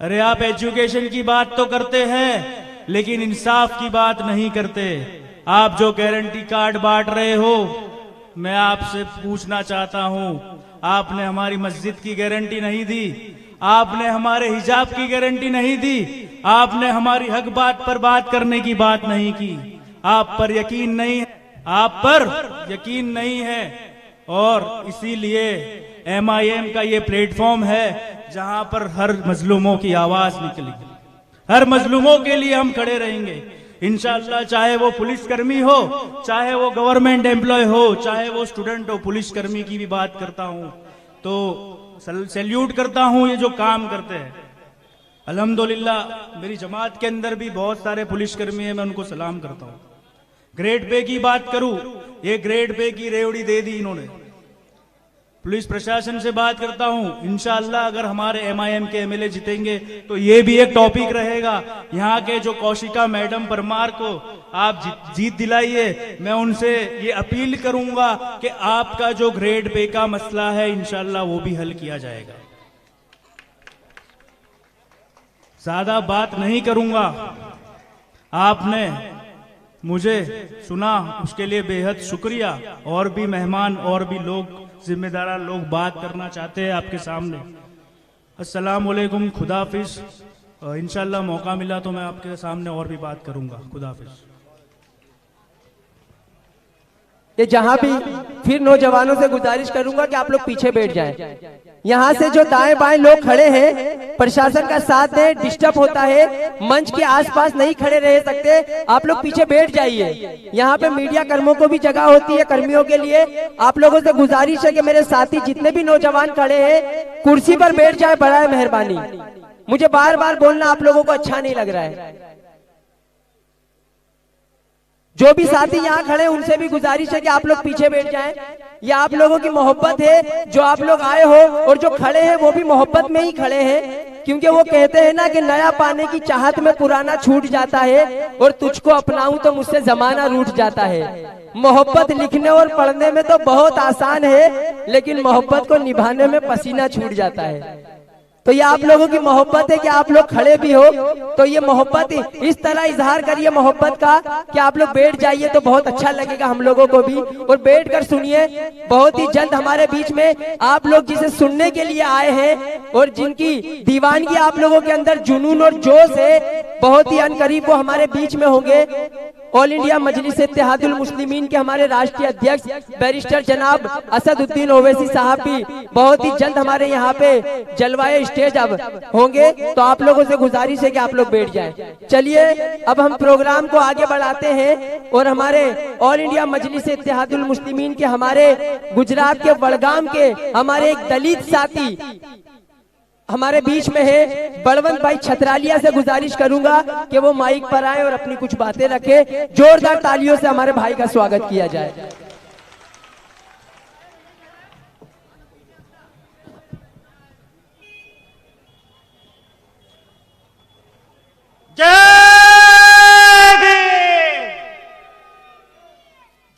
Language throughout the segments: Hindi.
अरे आप एजुकेशन की बात तो करते हैं लेकिन इंसाफ की बात नहीं करते। आप जो गारंटी कार्ड बांट रहे हो, मैं आपसे पूछना चाहता हूं, आपने हमारी मस्जिद की गारंटी नहीं दी, आपने हमारे हिजाब की गारंटी नहीं दी, आपने हमारी हक बात पर बात करने की बात नहीं की। आप पर यकीन नहीं है, आप पर यकीन नहीं है। और इसीलिए MIM का ये प्लेटफॉर्म है जहां पर हर मजलूमों की आवाज निकली, हर मजलूमों के लिए हम खड़े रहेंगे इंशाअल्लाह। चाहे वो पुलिसकर्मी हो, चाहे वो गवर्नमेंट एम्प्लॉय हो, चाहे वो स्टूडेंट हो। पुलिसकर्मी की भी बात करता हूं तो सैल्यूट करता हूं ये जो काम करते हैं। अल्हम्दुलिल्लाह मेरी जमात के अंदर भी बहुत सारे पुलिसकर्मी हैं, मैं उनको सलाम करता हूं। ग्रेड पे की बात करूं, ये ग्रेड पे की रेवड़ी दे दी इन्होंने। पुलिस प्रशासन से बात करता हूं, इंशाअल्लाह अगर हमारे MIM के MLA जीतेंगे तो ये भी एक टॉपिक रहेगा। यहाँ के जो कौशिका मैडम परमार को आप जीत दिलाइए। मैं उनसे ये अपील करूंगा कि आपका जो ग्रेड पे का मसला है इंशाअल्लाह वो भी हल किया जाएगा। ज्यादा बात नहीं करूंगा, आपने मुझे सुना उसके लिए बेहद शुक्रिया। और भी मेहमान और भी लोग जिम्मेदार लोग बात करना चाहते हैं आपके सामने। अस्सलाम वालेकुम, खुदाफिज। इंशाल्लाह मौका मिला तो मैं आपके सामने और भी बात करूंगा। खुदाफिज। ये जहां भी फिर नौजवानों से गुजारिश करूंगा कि आप लोग पीछे बैठ जाएं। यहाँ से जो दाएं बाएं लोग खड़े हैं प्रशासन का साथ दें, डिस्टर्ब होता है, मंच के आसपास नहीं खड़े रह सकते, आप लोग पीछे बैठ जाइए। यहाँ पे मीडिया कर्मियों को भी जगह होती है, कर्मियों के लिए आप लोगों से गुजारिश है कि मेरे साथी जितने भी नौजवान खड़े हैं कुर्सी पर बैठ जाए, बड़ा है मेहरबानी। मुझे बार बार बोलना आप लोगों को अच्छा नहीं लग रहा है। जो भी साथी यहाँ खड़े उनसे भी गुजारिश है कि आप लोग पीछे बैठ जाएं। ये आप लोगों की मोहब्बत है, जो आप लोग आए हो और जो खड़े हैं वो भी मोहब्बत में ही खड़े हैं, क्योंकि वो कहते हैं ना कि नया पाने की चाहत में पुराना छूट जाता है और तुझको अपनाऊं तो मुझसे जमाना रूठ जाता है। मोहब्बत लिखने और पढ़ने में तो बहुत आसान है, लेकिन मोहब्बत को निभाने में पसीना छूट जाता है। तो ये आप लोगों की मोहब्बत है कि आप लोग खड़े भी हो, तो ये मोहब्बत इस तरह इजहार करिए मोहब्बत का कि आप लोग बैठ जाइए तो बहुत अच्छा लगेगा हम लोगों को भी। और बैठ कर सुनिए, बहुत ही जल्द हमारे बीच में आप लोग जिसे सुनने के लिए आए हैं और जिनकी दीवानगी आप लोगों के अंदर जुनून और जोश है, बहुत ही अनकरीब वो हमारे बीच में होंगे। ऑल इंडिया मजलिस इत्तेहादुल मुस्लिमीन के हमारे राष्ट्रीय अध्यक्ष बैरिस्टर जनाब असदुद्दीन ओवैसी साहब भी बहुत ही जल्द हमारे यहाँ पे जलवाए स्टेज अब होंगे, तो आप लोगों से गुजारिश है कि आप लोग बैठ जाएं। चलिए अब हम प्रोग्राम को आगे बढ़ाते हैं और हमारे ऑल इंडिया मजलिस इत्तेहादुल मुस्लिमीन के हमारे गुजरात के वडगाम के हमारे एक दलित साथी हमारे बीच में है, बलवंत भाई छतरालिया से गुजारिश करूंगा कि वो माइक पर आए और अपनी कुछ बातें रखे। जोरदार तालियों से हमारे भाई का स्वागत किया जाए। जय भीम,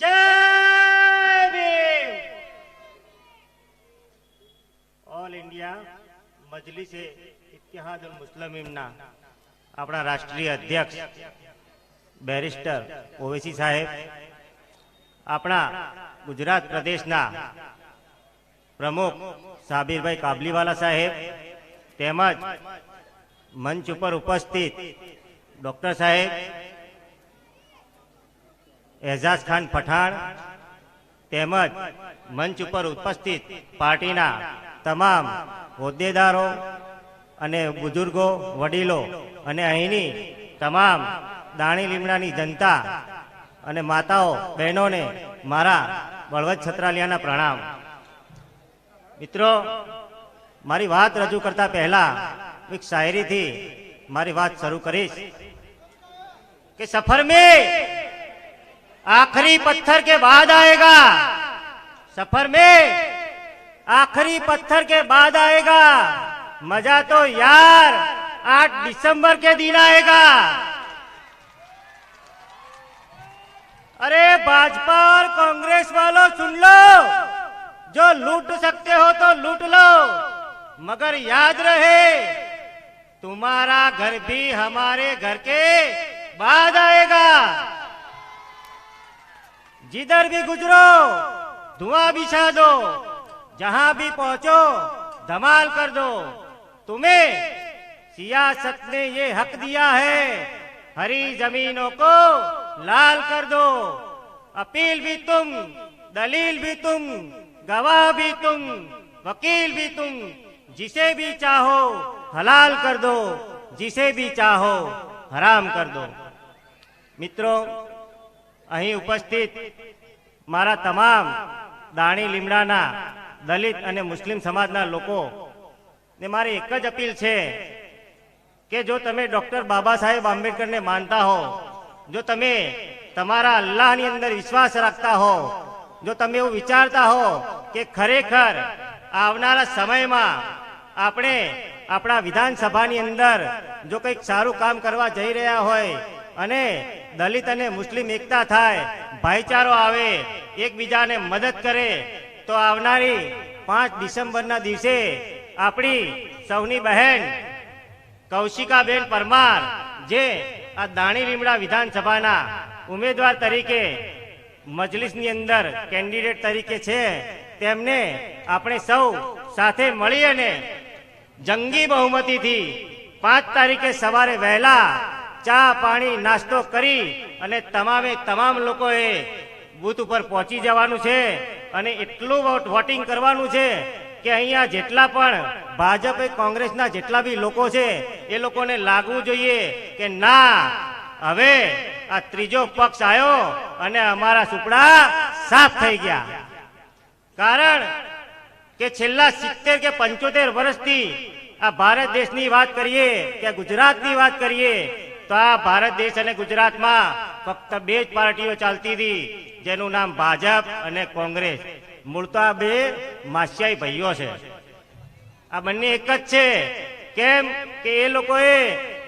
जय भीम। ऑल इंडिया मजलिस इत्तेहादुल मुस्लिमीन अपना राष्ट्रीय अध्यक्ष बैरिस्टर ओवैसी साहेब, अपना गुजरात प्रदेश प्रमुख साबिरभाई काबलीवाला साहेब, तेमज मंच पर उपस्थित डॉक्टर साहेब, एजाज खान पठाण, तेमज मंच पर उपस्थित पार्टीना तमाम होद्देदारो अने बुजुर्गो, वडीलो अने अहीनी तमाम दाणी લીમડાની जनता अने माताओं बहनों ने मारा बलवंत छतरालियाना प्रणाम। मित्रों, मारी बात रजू करता पहला एक शायरी थी मारी बात शुरू करीश कि सफर में आखिरी पत्थर के बाद आएगा, सफर में आखिरी पत्थर के बाद आएगा, मजा तो यार 8 दिसंबर के दिन आएगा। अरे भाजपा और कांग्रेस वालों सुन लो, जो लूट सकते हो तो लूट लो, मगर याद रहे तुम्हारा घर भी हमारे घर के बाद आएगा। जिधर भी गुजरो धुआं बिछा दो, जहां भी पहुंचो धमाल कर दो। तुम्हें सियासत ने ये हक दिया है, हरी जमीनों को लाल कर दो। अपील भी तुम, दलील भी तुम, गवाह भी तुम, वकील भी तुम। जिसे भी चाहो हलाल कर दो, जिसे भी चाहो हराम कर दो। મિત્રો, અહીં ઉપસ્થિત મારા તમામ દાણી લીમડાના દલિત અને મુસ્લિમ સમાજના લોકો ને મારી એક જ અપીલ છે કે જો તમે ડોક્ટર બાબા સાહેબ આંબેડકરને માનતા હો, જો તમે તમારા અલ્લાહની અંદર વિશ્વાસ રાખતા હો, જો તમે એવું વિચારતા હો કે ખરેખર આવનારા સમયમાં આપણે આપણા વિધાનસભાની અંદર જો કંઈક સારું કામ કરવા જઈ રહ્યા હોય અને દલિત અને મુસ્લિમ એકતા થાય, ભાઈચારો આવે, એકબીજાને મદદ કરે, તો આવનારી 5 ડિસેમ્બરના દિવસે આપણી સૌની બહેન કૌશિકાબેન પરમાર જે આ દાણી લીમડા વિધાનસભાના ઉમેદવાર તરીકે મજલિસની અંદર કેન્ડિડેટ તરીકે છે, તેમને આપણે સૌ સાથે મળી અને જંગી બહુમતીથી 5 તારીખે સવારે વહેલા ચા પાણી નાસ્તો કરી અને તમામ લોકોએ બૂથ ઉપર પહોંચી જવાનું છે અને એટલું વોટિંગ કરવાનું છે કે અહીંયા જેટલા પણ ભાજપ કોંગ્રેસના જેટલા બી લોકો છે એ લોકોને લાગવું જોઈએ કે ના, હવે આ ત્રીજો પક્ષ આવ્યો અને અમારા સુપડા સાફ થઈ ગયા। કારણ કે છેલ્લા 70 કે 75 વર્ષથી આ ભારત દેશની વાત કરીએ કે ગુજરાતની વાત કરીએ તો આ ભારત દેશ અને ગુજરાતમાં ફક્ત 2 જ પાર્ટીઓ ચાલતી હતી, જેનું નામ ભાજપ અને કોંગ્રેસ। મૂળ તો આ 2 માસિયાઈ ભાઈઓ છે, આ બંને એક જ છે। કેમ કે એ લોકોએ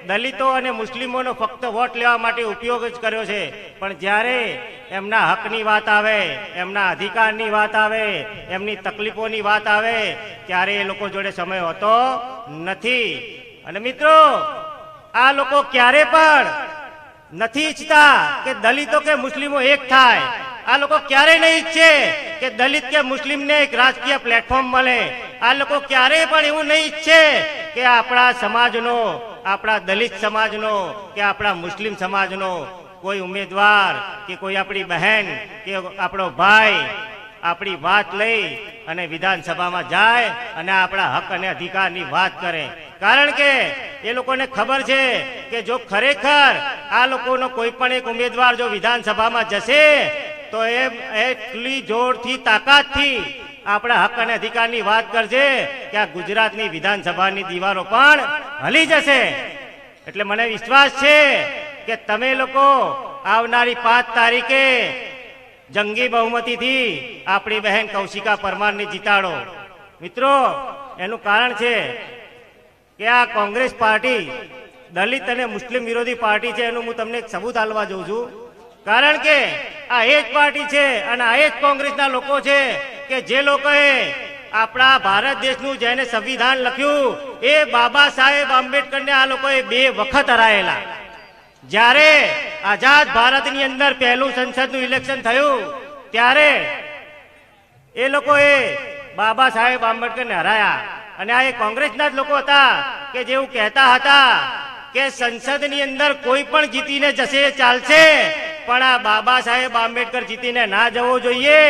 દલિતો અને મુસ્લિમોનો ફક્ત વોટ લેવા માટે ઉપયોગ જ કર્યો છે, પણ જ્યારે એમના હકની વાત આવે, એમના અધિકારની વાત આવે, એમની તકલીફોની વાત આવે ત્યારે એ લોકો જોડે સમય હોતો નથી। અને મિત્રો, આ લોકો ક્યારે પણ નથી ઈચ્છતા કે દલિતો કે મુસ્લિમો એક થાય। આ લોકો ક્યારેય નહીં ઈચ્છે કે દલિત કે મુસ્લિમને એક રાજકીય પ્લેટફોર્મ મળે। આ લોકો ક્યારેય પણ એવું નહીં ઈચ્છે કે આપણા સમાજનો, આપણા દલિત સમાજનો કે આપણા મુસ્લિમ સમાજનો કોઈ ઉમેદવાર કે કોઈ આપણી બહેન કે આપણો ભાઈ આપણી વાત લઈ અને વિધાનસભામાં જાય અને આપણા હક અને અધિકારની વાત કરે। કારણ કે એ લોકોને ખબર છે કે જો ખરેખર આ લોકોનો કોઈ પણ એક ઉમેદવાર જો વિધાનસભામાં જશે તો એ એટલી જોરથી તાકાતથી આપણા હક અને અધિકારની વાત કરશે કે આ ગુજરાતની વિધાનસભાની દીવારો પણ હલી જશે। એટલે મને વિશ્વાસ છે કે તમે લોકો આવનારી 5 તારીખે જંગી બહુમતીથી આપણી બહેન કૌશિકા પરમારને જીતાડો। મિત્રો, એનું કારણ છે કે આ કોંગ્રેસ પાર્ટી દલિત અને મુસ્લિમ વિરોધી પાર્ટી છે, એનું હું તમને એક સબૂત આપવા જઉં છું। કારણ કે આ એ જ પાર્ટી છે અને આ એ જ કોંગ્રેસના લોકો છે કે જે લોકોએ આપણા ભારત દેશનું જેને સંવિધાન લખ્યું એ બાબા સાહેબ આંબેડકરને આ લોકોએ 2 વખત હરાયેલા। જ્યારે આઝાદ ભારતની અંદર પહેલું સંસદનું ઇલેક્શન થયું ત્યારે એ લોકોએ બાબા સાહેબ આંબેડકરને હરાયા। અને આ એ કોંગ્રેસના જ લોકો હતા કે જેવું કહેતા હતા કે સંસદની અંદર કોઈ પણ જીતીને જશે ચાલશે, પણ આ બાબા સાહેબ આંબેડકર જીતીને ના જવો જોઈએ,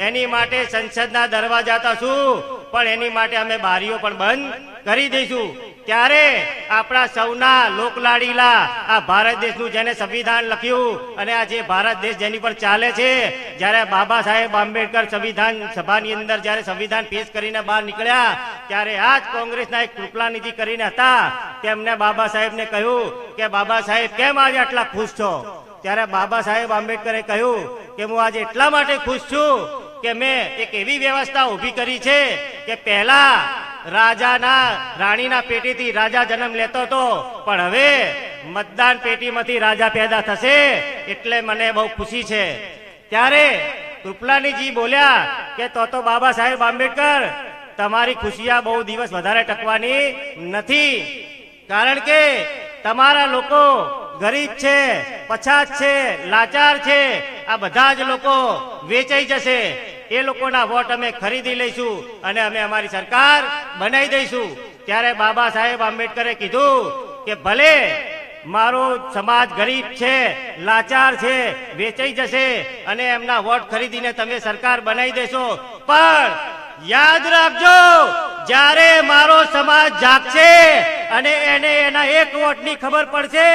એની માટે સંસદના દરવાજા તો શું પણ એની માટે અમે બારીઓ પણ બંધ કરી દઈશું। ત્યારે આપણા સૌના લોકલાડીલા આ ભારત દેશનું જેને સંવિધાન લખ્યું અને આ જે ભારત દેશ જેની પર ચાલે છે, જ્યારે બાબા સાહેબ આંબેડકર સંવિધાન સભાની અંદર જ્યારે સંવિધાન પેશ કરીને બહાર નીકળ્યા ત્યારે આ જ કોંગ્રેસના એક કૃપલાનિધિ કરીને હતા, તેમને બાબા સાહેબને કહ્યું કે બાબા સાહેબ કેમ આજે આટલા ખુશ છો? ત્યારે બાબા સાહેબ આંબેડકરે કહ્યું કે હું આજે એટલા માટે ખુશ છું કે મેં એક એવી વ્યવસ્થા ઊભી કરી છે કે પહેલા રાણીના પેટીથી રાજા જન્મ લેતો હતો, પણ હવે મતદાન પેટીમાંથી રાજા પેદા થશે, એટલે મને બહુ ખુશી છે। ત્યારે કૃપલાનીજી બોલ્યા કે તો બાબા સાહેબ આંબેડકર તમારી ખુશિયા બહુ દિવસ વધારે ટકવાની નથી। કારણ કે તમારા લોકો ગરીબ છે, પછાત છે, લાચાર છે, આ બધા જ લોકો વેચાઈ જશે. એ લોકોના વોટ અમે ખરીદી લઈશું અને અમે અમારી સરકાર બનાવી દઈશું. ત્યારે બાબા સાહેબ આંબેડકરે કીધું કે ભલે મારો સમાજ ગરીબ છે, લાચાર છે, વેચાઈ જશે અને એમના વોટ ખરીદીને તમે સરકાર બનાવી દેશો, પણ યાદ રાખજો જ્યારે મારો સમાજ જાગશે અને એને એના એક વોટની ખબર પડશે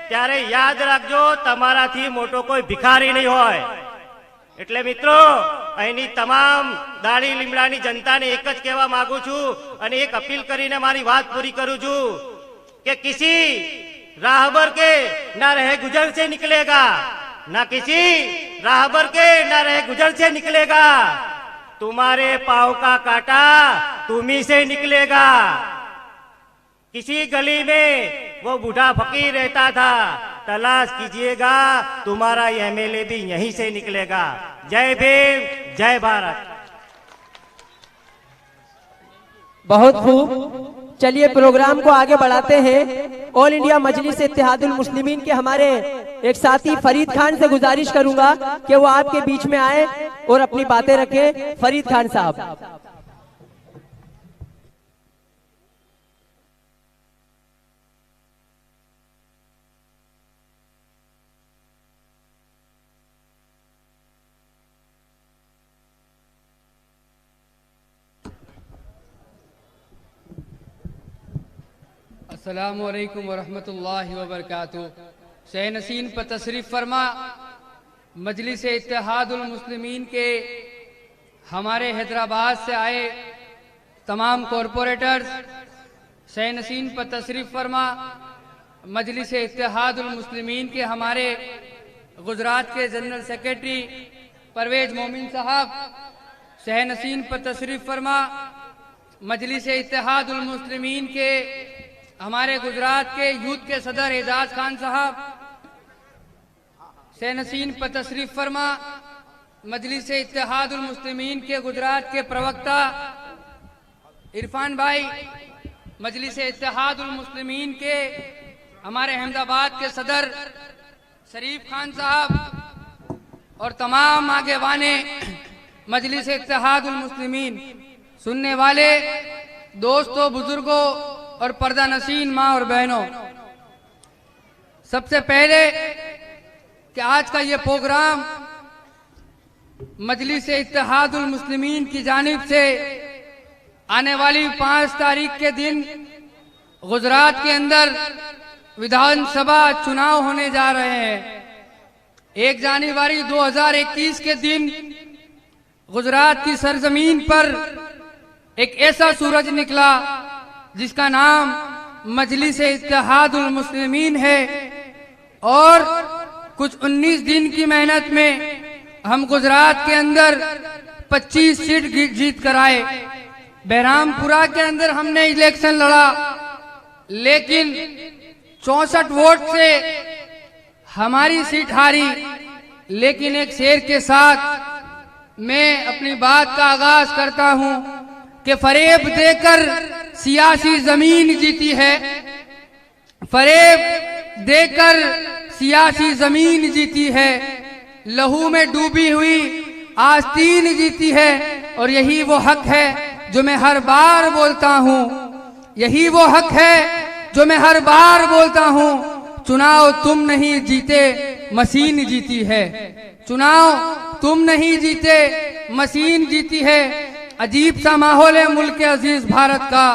ત્યારે યાદ રાખજો તમારાથી મોટો કોઈ ભિખારી નહીં હોય. એટલે મિત્રો અહીંની તમામ દાળી લીમડાની જનતાને એક જ કહેવા માંગુ છું અને એક અપીલ કરીને મારી વાત પૂરી કરું છું કે કિસી राहबर के ना रहे गुजर से निकलेगा, ना किसी राहबर के ना रहे गुजर से निकलेगा, तुम्हारे पाँव का कांटा तुम्ही से निकलेगा. किसी गली में वो बूढ़ा फकीर रहता था, तलाश कीजिएगा तुम्हारा एमएलए भी यहीं से निकलेगा. जय भीम, जय भारत. बहुत खूब. चलिए प्रोग्राम को आगे बढ़ाते हैं. ऑल इंडिया मजलिस इत्तेहादुल मुस्लिमीन के हमारे एक साथी फरीद खान से गुजारिश करूंगा कि वो आपके बीच में आए और अपनी बातें रखें. फरीद खान साहब. अस्सलामुअलैकुम वरहमतुल्लाहि वबरकातुहू. शह नसीन पर तशरीफ फरमा मजलिस इत्तेहादुल मुस्लिमीन के हमारे हैदराबाद से आए तमाम कॉरपोरेटर्स, शह नसीन पर तशरीफ फरमा मजलिस इत्तेहादुल मुस्लिमीन के हमारे गुजरात के जनरल सेक्रेटरी परवेज मोमिन साहब, शह नसीन पर तशरीफ फरमा मजलिस इत्तेहादुल मुस्लिमीन के हमारे गुजरात के यूथ के सदर एजाज खान साहब, शहनसीन पर तशरीफ फरमा मजलिस इत्तेहादुल मुस्लिमीन के गुजरात के प्रवक्ता इरफान भाई, मजलिस इत्तेहादुल मुस्लिमीन के हमारे अहमदाबाद के सदर शरीफ खान साहब और तमाम आगे वाने मजलिस इत्तेहादुल मुस्लिमीन, सुनने वाले दोस्तों, बुजुर्गों और पर्दा नशीन माँ और बहनों, सबसे पहले कि आज का ये प्रोग्राम मजलिस इत्तेहादुल मुस्लिमीन की जानिब से आने वाली 5 तारीख के दिन गुजरात के अंदर विधानसभा चुनाव होने जा रहे हैं. 1 जनवरी 2021 के दिन गुजरात की सरजमीन पर एक ऐसा सूरज निकला जिसका नाम मजलिस इत्तेहादुल मुस्लिमीन है और कुछ 19 दिन की मेहनत में हम गुजरात के अंदर 25 सीट जीत कर आए. बहरामपुरा के अंदर हमने इलेक्शन लड़ा लेकिन 64 वोट से हमारी सीट हारी. लेकिन एक शेर के साथ मैं अपनी बात का आगाज करता हूं कि फरेब देकर सियासी जमीन जीती है, फरेब देकर सियासी जमीन जीती है, लहू में डूबी हुई आस्तीन जीती है. और यही वो हक है जो मैं हर बार बोलता हूँ, यही वो हक है जो मैं हर बार बोलता हूँ. चुनाव तुम नहीं जीते मशीन जीती है, चुनाव तुम नहीं जीते मशीन जीती है. अजीब सा माहौल है मुल्क अजीज भारत का.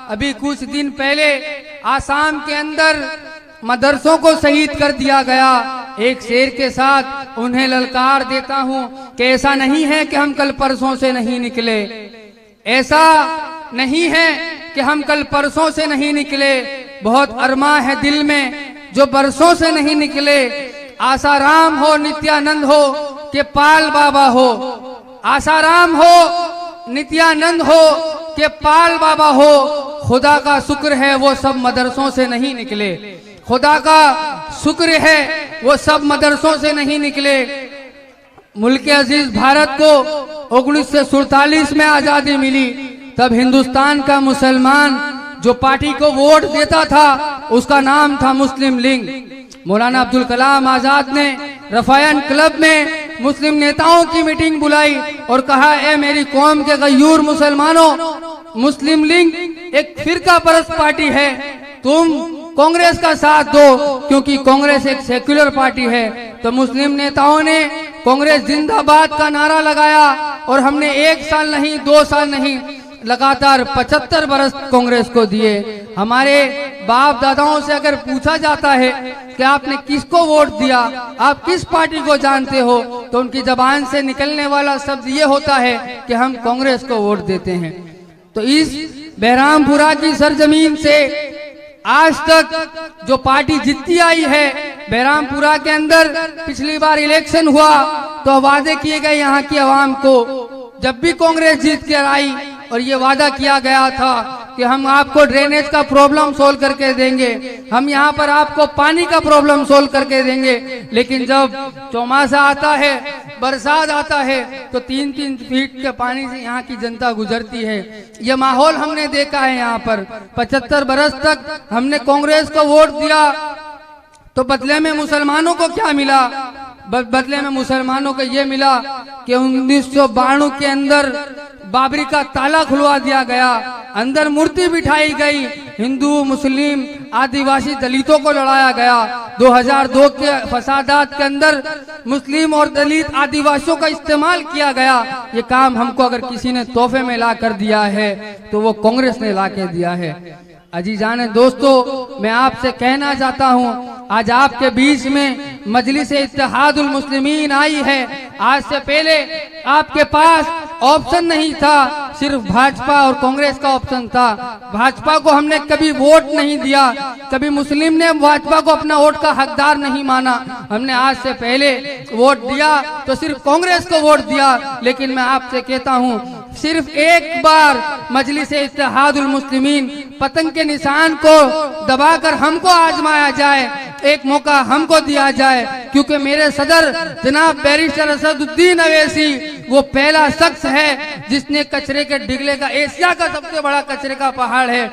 अभी कुछ दिन पहले आसाम के अंदर मदरसों को शहीद कर दिया गया. एक शेर के साथ उन्हें ललकार देता हूं कि ऐसा नहीं है कि हम कल परसों से नहीं निकले, ऐसा नहीं है कि हम कल परसों से नहीं निकले. बहुत अरमा है दिल में जो बरसों से नहीं निकले. आसाराम हो, नित्यानंद हो कि पाल बाबा हो, आसाराम हो, नित्यानंद हो कि पाल बाबा हो. खुदा का शुक्र है वो सब मदरसों से नहीं निकले, खुदा का शुक्र है वो सब मदरसों से नहीं निकले. मुल्क अजीज भारत को 1947 में आजादी मिली, तब हिंदुस्तान का मुसलमान जो पार्टी को वोट देता था उसका नाम था मुस्लिम लीग। मौलाना अब्दुल कलाम आजाद ने रफायन क्लब में मुस्लिम नेताओं की मीटिंग बुलाई और कहा, ए मेरी कौम के गयूर मुसलमानों, मुस्लिम लीग एक फिरका परस्त पार्टी है, तुम कांग्रेस का साथ दो क्योंकि कांग्रेस एक सेक्युलर पार्टी है। तो मुस्लिम नेताओं ने कांग्रेस जिंदाबाद का नारा लगाया और हमने 1 साल नहीं 2 साल नहीं लगातार 75 बरस कांग्रेस को दिए। हमारे बाप दादाओं से अगर पूछा जाता है कि आपने किसको वोट दिया, आप किस पार्टी को जानते हो, तो उनकी जबान से निकलने वाला शब्द ये होता है कि हम कांग्रेस को वोट देते हैं। तो इस बहरामपुरा की सरजमीन से आज तक जो पार्टी जीतती आई है, बहरामपुरा के अंदर पिछली बार इलेक्शन हुआ तो वादे किए गए यहाँ की आवाम को, जब भी कांग्रेस जीत कर आई और ये वादा किया गया था कि हम आपको ड्रेनेज का प्रॉब्लम सोल्व करके देंगे, हम यहाँ पर आपको पानी का प्रॉब्लम सोल्व करके देंगे। लेकिन जब चौमासा आता है, बरसात आता है, तो 3-3 फीट के पानी से यहाँ की जनता गुजरती है। ये माहौल हमने देखा है यहाँ पर। 75 बरस तक हमने कांग्रेस को वोट दिया तो बदले में मुसलमानों को क्या मिला? बदले में मुसलमानों को ये मिला कि 1992 के अंदर बाबरी का ताला खुलवा दिया गया, अंदर मूर्ति बिठाई गई, हिंदू मुस्लिम आदिवासी दलितों को लड़ाया गया। 2002 के फसादात के अंदर मुस्लिम और दलित आदिवासियों का इस्तेमाल किया गया। ये काम हमको अगर किसी ने तोहफे में ला कर दिया है तो वो कांग्रेस ने ला के दिया है। अजीजान दोस्तों, मैं आपसे कहना चाहता हूँ, आज आपके बीच में मजलिस इत्तेहादुल मुस्लिमीन आई है। आज से पहले आपके पास ऑप्शन नहीं था, सिर्फ भाजपा और कांग्रेस का ऑप्शन था। भाजपा को हमने कभी वोट नहीं दिया, कभी मुस्लिम ने भाजपा को अपना वोट का हकदार नहीं माना। हमने आज से पहले वोट दिया तो सिर्फ कांग्रेस को वोट दिया। लेकिन मैं आपसे कहता हूँ, सिर्फ एक बार मजलिस इत्तेहादुल मुस्लिमीन पतंग के निशान को दबाकर हमको आजमाया जाए, एक मौका हमको दिया जाए, क्योंकि मेरे सदर जनाब बैरिस्टर असदुद्दीन अवैसी वो पहला शख्स है जिसने कचरे के डिगले का, एशिया का सबसे बड़ा कचरे का पहाड़ है,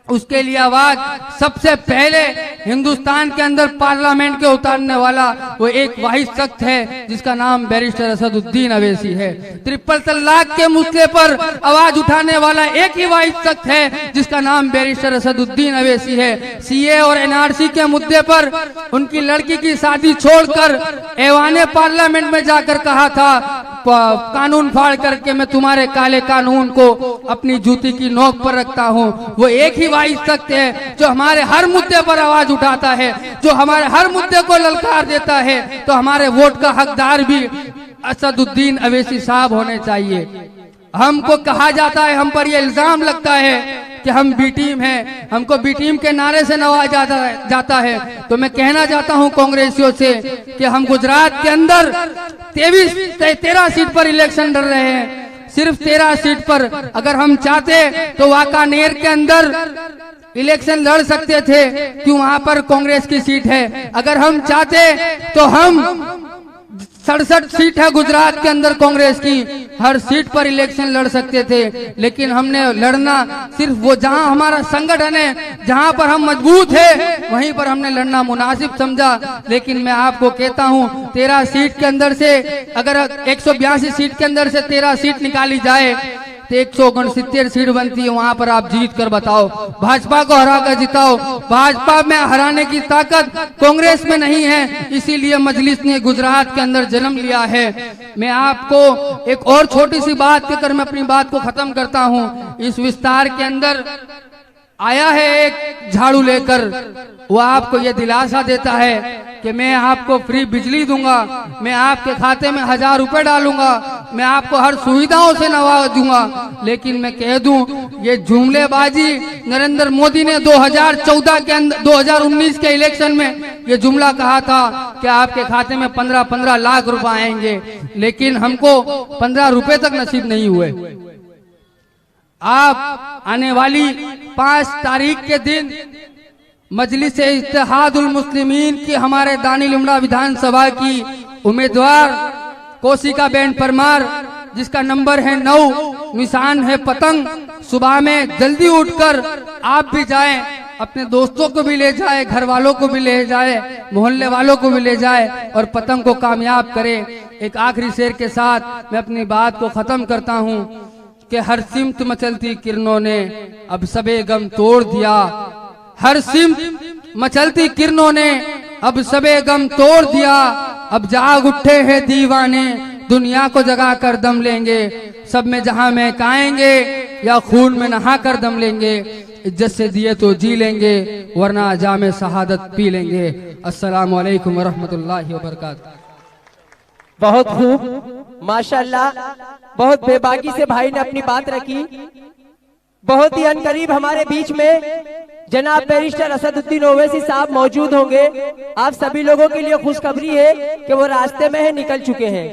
उसके लिए आवाज सबसे पहले हिंदुस्तान के अंदर पार्लियामेंट के उतारने वाला वो एक वाहिद शख्स है जिसका नाम बैरिस्टर असदुद्दीन अवैसी है। ट्रिपल तलाक के मुद्दे पर आवाज उठाने वाला एक ही वाहिद शख्स है जिसका नाम बैरिस्टर असदुद्दीन अवैसी है। सीए और एनआरसी के मुद्दे पर उनकी लड़की की शादी छोड़कर ऐवाने पार्लियामेंट में जाकर कहा था, कानून फाड़ करके मैं तुम्हारे काले कानून को अपनी जूती की नोक पर रखता हूँ। वो एक ही वाहिद शख्स है जो हमारे हर मुद्दे पर आवाज उठाता है, जो हमारे हर मुद्दे को ललकार देता है। तो हमारे वोट का हकदार भी असदुद्दीन अवैसी साहब होने चाहिए। हमको कहा जाता है, हम पर यह इल्जाम लगता है कि हम बी टीम हैं, हमको बी टीम के नारे से नवाजा जाता है। तो मैं कहना चाहता हूं कांग्रेसियों से कि हम गुजरात के अंदर 13 सीट पर इलेक्शन लड़ रहे हैं, सिर्फ 13 सीट पर। अगर हम चाहते तो वाकानेर के अंदर इलेक्शन लड़ सकते थे, क्यों वहां पर कांग्रेस की सीट है। अगर हम चाहते तो हम 67 सीट है गुजरात के अंदर कांग्रेस की, हर सीट पर इलेक्शन लड़ सकते थे। लेकिन हमने लड़ना सिर्फ वो जहां हमारा संगठन है, जहां पर हम मजबूत है, वहीं पर हमने लड़ना मुनासिब समझा। लेकिन मैं आपको कहता हूं, 13 सीट के अंदर से अगर 182 सीट के अंदर से 13 सीट निकाली जाए तो 169 सीट बनती है। वहां पर आप जीत कर बताओ, भाजपा को हरा कर जिताओ। भाजपा में हराने की ताकत कांग्रेस में नहीं है, इसीलिए मजलिस ने गुजरात के अंदर जन्म लिया है। मैं आपको एक और छोटी सी बात कहकर मैं अपनी बात को खत्म करता हूं। इस विस्तार के अंदर आया है एक झाड़ू लेकर, वो आपको ये दिलासा देता है कि मैं आपको फ्री बिजली दूंगा, मैं आपके खाते में 1000 रुपए डालूंगा, मैं आपको हर सुविधाओं से नवाज दूंगा। लेकिन मैं कह दूं, ये जुमलेबाजी नरेंद्र मोदी ने 2014 के अंदर 2019 के इलेक्शन में ये जुमला कहा था कि आपके खाते में 15-15 लाख रुपए आएंगे, लेकिन हमको 15 रुपए तक नसीब नहीं हुए। आप आने वाली 5 तारीख के दिन मजलिस इत्तेहादुल मुस्लिमीन की हमारे दानी लिमड़ा विधानसभा की उम्मीदवार कोशिका बेन परमार, जिसका नंबर है 9, निशान है पतंग, सुबह में जल्दी उठकर आप भी जाएं, अपने दोस्तों को भी ले जाए, घर वालों को भी ले जाए, मोहल्ले वालों को भी ले जाए और पतंग को कामयाब करें। एक आखिरी शेर के साथ मैं अपनी बात को खत्म करता हूं कि हर सिमत मचलती किरणों ने अब सबे गम तोड़ दिया, हर सिमत मचलती किरणों ने अब सबे गम तोड़ दिया, अब जाग उठे हैं दीवाने दुनिया को जगा कर दम लेंगे, सब में जहां महकाएंगे या खून में नहा कर दम लेंगे, इज्जत से दिए तो जी लेंगे वरना जामे शहादत पी लेंगे। अस्सलाम वालेकुम वरहमतुल्लाहि वबरकातुहू। बहुत खूब, माशाल्लाह, बहुत बेबाकी से भाई ने अपनी बात रखी। बहुत ही अनकरीब हमारे बीच में जनाब बैरिस्टर असदुद्दीन ओवैसी साहब मौजूद होंगे। आप सभी लोगों के लिए खुशखबरी है कि वो रास्ते में है, निकल चुके हैं।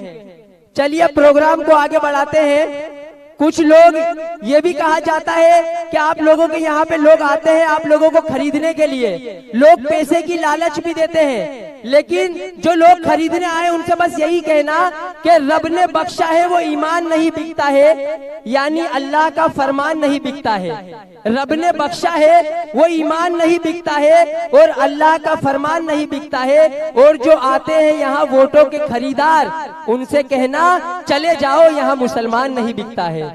चलिए प्रोग्राम को आगे बढ़ाते हैं। कुछ लोग ये भी कहा जाता है कि आप लोगों के यहाँ पे लोग आते हैं आप लोगों को खरीदने के लिए, लोग पैसे की लालच भी देते हैं, लेकिन जो लोग खरीदने आए उनसे बस यही कहना कि रब ने बख्शा है वो ईमान नहीं बिकता है, यानी अल्लाह का फरमान नहीं बिकता है। रब ने बख्शा है वो ईमान नहीं बिकता है और अल्लाह का फरमान नहीं बिकता है। और जो आते हैं यहाँ वोटों के खरीदार, उनसे कहना चले जाओ, यहाँ मुसलमान नहीं बिकता है।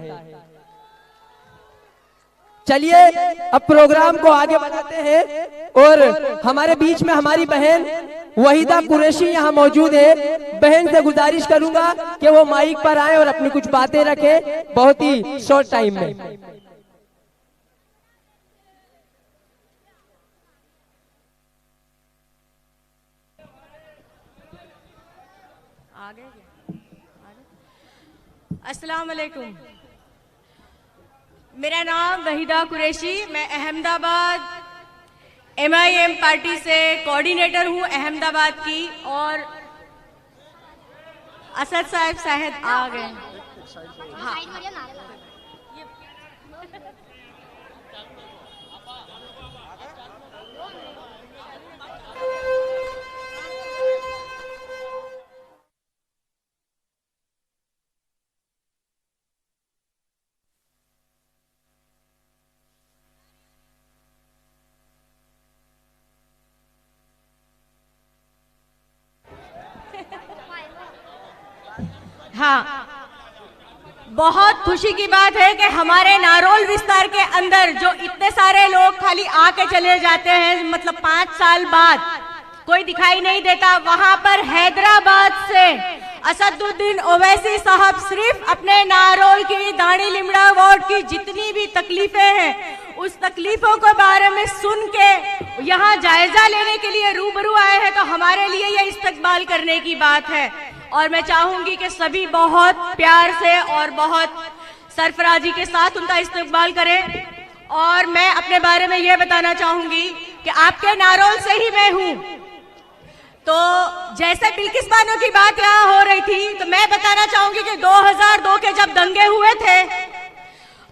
चलिए अब प्रोग्राम को आगे बढ़ाते हैं और हमारे बीच में हमारी बहन वहीदा कुरैशी यहाँ मौजूद है। बहन से गुजारिश करूंगा कि वो माइक पर आए और अपनी कुछ बातें रखें बहुत ही शॉर्ट टाइम में। अस्सलाम वालेकुम, मेरा नाम वहीदा कुरैशी, मैं अहमदाबाद MIM पार्टी से कोऑर्डिनेटर हूँ अहमदाबाद की। और असद साहब शायद आ गए। हाँ, हाँ, बहुत खुशी की बात है कि हमारे नारोल विस्तार के अंदर जो इतने सारे लोग खाली आके चले जाते हैं, मतलब 5 साल बाद कोई दिखाई नहीं देता, वहां पर हैदराबाद से असदुद्दीन ओवैसी साहब सिर्फ अपने नारोल की दाढ़ी लिमड़ा वार्ड की जितनी भी तकलीफें हैं उस तकलीफों के बारे में सुन के यहाँ जायजा लेने के लिए रूबरू आए हैं, तो हमारे लिए ये इस्तकबाल करने की बात है। और मैं चाहूंगी कि सभी बहुत प्यार से और बहुत सरफराजी के साथ उनका इस्तकबाल करें। और मैं अपने बारे में ये बताना चाहूंगी कि आपके नारोल से ही मैं हूँ। तो जैसे बिल्किस बानो की बात यहाँ हो रही थी, तो मैं बताना चाहूंगी कि 2002 के जब दंगे हुए थे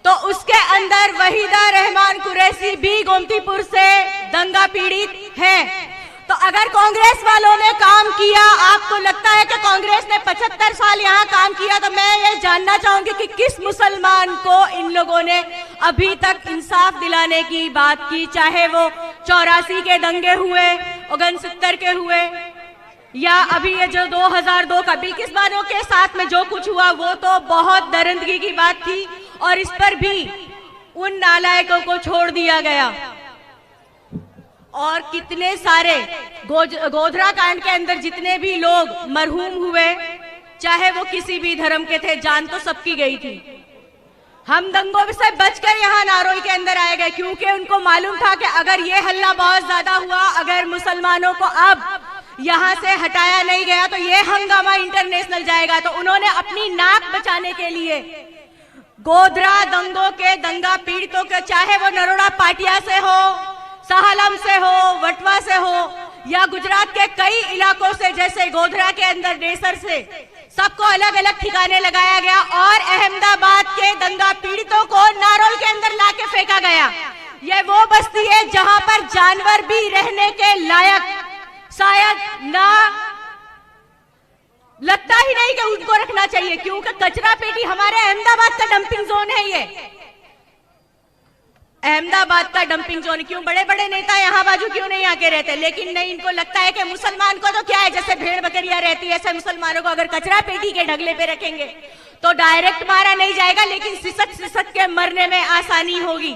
तो उसके अंदर वहीदा रहमान कुरैशी भी गोमतीपुर से दंगा पीड़ित है। तो अगर कांग्रेस वालों ने काम किया, आपको लगता है कि कांग्रेस ने 75 साल यहाँ काम किया, तो मैं ये जानना चाहूंगी कि किस मुसलमान को इन लोगों ने अभी तक इंसाफ दिलाने की बात की, चाहे वो 84 के दंगे हुए, 69 के हुए, या अभी ये जो 2002 का बिल्किस बानो के साथ में जो कुछ हुआ, वो तो बहुत दरिंदगी की बात थी और इस पर भी उन नालायकों को छोड़ दिया गया। और कितने सारे गोधरा कांड के अंदर जितने भी लोग मरहूम हुए, चाहे वो किसी भी धर्म के थे, जान तो सबकी गई थी। हम दंगों से बचकर यहाँ नारोल के अंदर आए गए क्योंकि उनको मालूम था कि अगर ये हल्ला बहुत ज्यादा हुआ, अगर मुसलमानों को अब यहाँ से हटाया नहीं गया तो ये हंगामा इंटरनेशनल जाएगा। तो उन्होंने अपनी नाक बचाने के लिए गोधरा दंगों के दंगा पीड़ितों के, चाहे वो नरोड़ा पाटिया से हो, साहलम से हो, वटवा से हो, या गुजरात के कई इलाकों से, जैसे गोधरा के अंदर डेसर से, सबको अलग अलग ठिकाने लगाया गया और अहमदाबाद के दंगा पीड़ितों को नारोल के अंदर लाके फेंका गया। ये वो बस्ती है जहां पर जानवर भी रहने के लायक शायद ना, लगता ही नहीं कि उनको रखना चाहिए, क्योंकि कचरा पेटी हमारे अहमदाबाद का डंपिंग जोन है ये। अहमदाबाद का डंपिंग जोन, क्यों बड़े बड़े नेता यहाँ बाजू क्यों नहीं आके रहते? लेकिन नहीं, इनको लगता है कि मुसलमान को तो क्या है, जैसे भेड़ बकरियां रहती है ऐसे मुसलमानों को अगर कचरा पेटी के ढगले पे रखेंगे तो डायरेक्ट मारा नहीं जाएगा, लेकिन सिसक सिसक के मरने में आसानी होगी।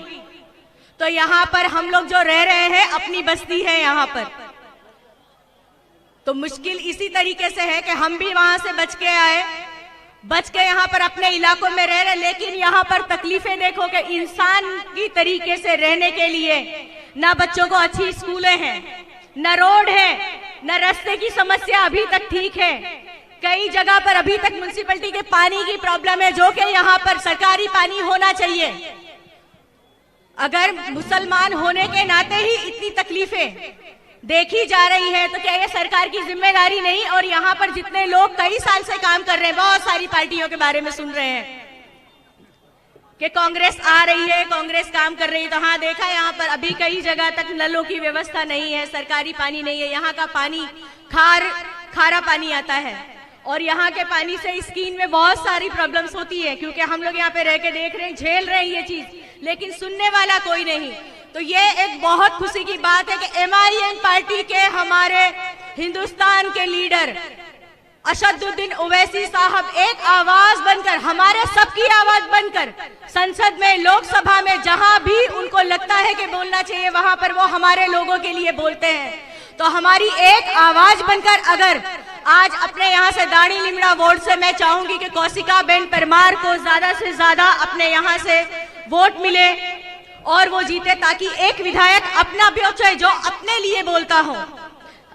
तो यहाँ पर हम लोग जो रह रहे हैं, अपनी बस्ती है यहाँ पर, तो मुश्किल इसी तरीके से है कि हम भी वहां से बच के आए, बच के यहाँ पर अपने इलाकों में रह रहे, लेकिन यहाँ पर तकलीफें देखो कि इंसान की तरीके से रहने के लिए ना बच्चों को अच्छी स्कूलें हैं, न रोड है, न रास्ते की समस्या अभी तक ठीक है। कई जगह पर अभी तक म्युनिसिपैलिटी के पानी की प्रॉब्लम है, जो कि यहाँ पर सरकारी पानी होना चाहिए। अगर मुसलमान होने के नाते ही इतनी तकलीफें देखी जा रही है तो क्या ये सरकार की जिम्मेदारी नहीं? और यहाँ पर जितने लोग कई साल से काम कर रहे हैं, बहुत सारी पार्टियों के बारे में सुन रहे हैं कि कांग्रेस आ रही है, कांग्रेस काम कर रही है, तो हाँ देखा यहाँ पर अभी कई जगह तक नलों की व्यवस्था नहीं है, सरकारी पानी नहीं है, यहाँ का पानी खारा पानी आता है और यहाँ के पानी से स्किन में बहुत सारी प्रॉब्लम्स होती है, क्योंकि हम लोग यहाँ पे रह के देख रहे हैं, झेल रहे हैं ये चीज, लेकिन सुनने वाला कोई नहीं। तो ये एक बहुत खुशी की बात है कि MIM पार्टी के हमारे हिंदुस्तान के लीडर असदुद्दीन ओवैसी साहब एक आवाज बनकर, हमारे सबकी आवाज बनकर संसद में, लोकसभा में, जहां भी उनको लगता है कि बोलना चाहिए वहां पर वो हमारे लोगों के लिए बोलते हैं। तो हमारी एक आवाज बनकर अगर आज अपने यहाँ से दाढ़ी लिमड़ा वोट से मैं चाहूंगी कि कौशिका बेन परमार को ज्यादा से ज्यादा अपने यहाँ से वोट मिले और वो जीते, ताकि एक विधायक अपना भी जो अपने लिए बोलता हो।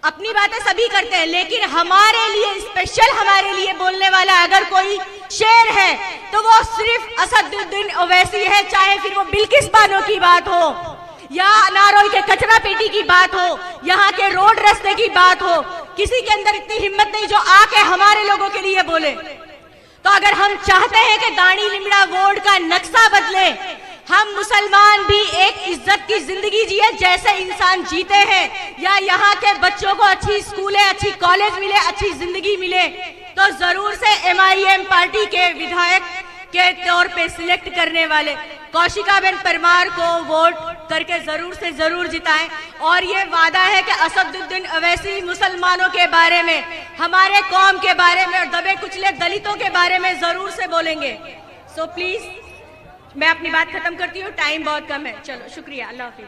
अपनी बातें सभी करते हैं, लेकिन हमारे लिए स्पेशल, हमारे लिए बोलने वाला अगर कोई शेर है तो वो सिर्फ असदुद्दीन ओवैसी है। चाहे फिर वो बिल्किस बानो की बात हो या नारोल के कचरा पेटी की बात हो, यहाँ के रोड रास्ते की बात हो, किसी के अंदर इतनी हिम्मत नहीं जो आके हमारे लोगों के लिए बोले। तो अगर हम चाहते हैं कि दाढ़ी लिमड़ा वोट का नक्शा बदले, हम मुसलमान भी एक इज्जत की जिंदगी जिए जैसे इंसान जीते हैं, या यहाँ के बच्चों को अच्छी स्कूलें, अच्छी कॉलेज मिले, अच्छी जिंदगी मिले, तो जरूर से MIM पार्टी के विधायक के तौर पे सिलेक्ट करने वाले कौशिका बेन परमार को वोट करके जरूर से जरूर जिताएं। और ये वादा है कि असदुद्दीन ओवैसी मुसलमानों के बारे में, हमारे कौम के बारे में और दबे कुचले दलितों के बारे में जरूर से बोलेंगे। सो प्लीज मैं अपनी बात खत्म करती हूँ, टाइम बहुत कम है। चलो शुक्रिया, अल्लाह हाफिज।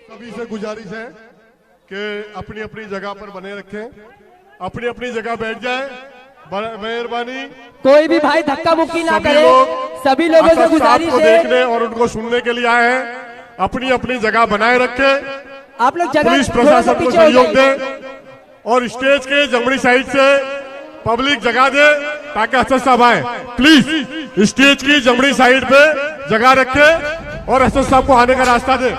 सभी से गुजारिश है कि अपनी अपनी जगह पर बने रखें, अपनी अपनी जगह बैठ जाए, मेहरबानी। कोई भी भाई धक्का मुक्की ना करे, सभी लोगों से गुजारिश है। देखने और उनको सुनने के लिए आए हैं, अपनी अपनी जगह बनाए रखे। आप लोग जगह, पुलिस प्रशासन को सहयोग दें और स्टेज के जमनी साइड से पब्लिक जगह दे ताकि असद साहब आए। प्लीज स्टेज की जमनी साइड पे जगह रखे और असद साहब को आने का रास्ता दे।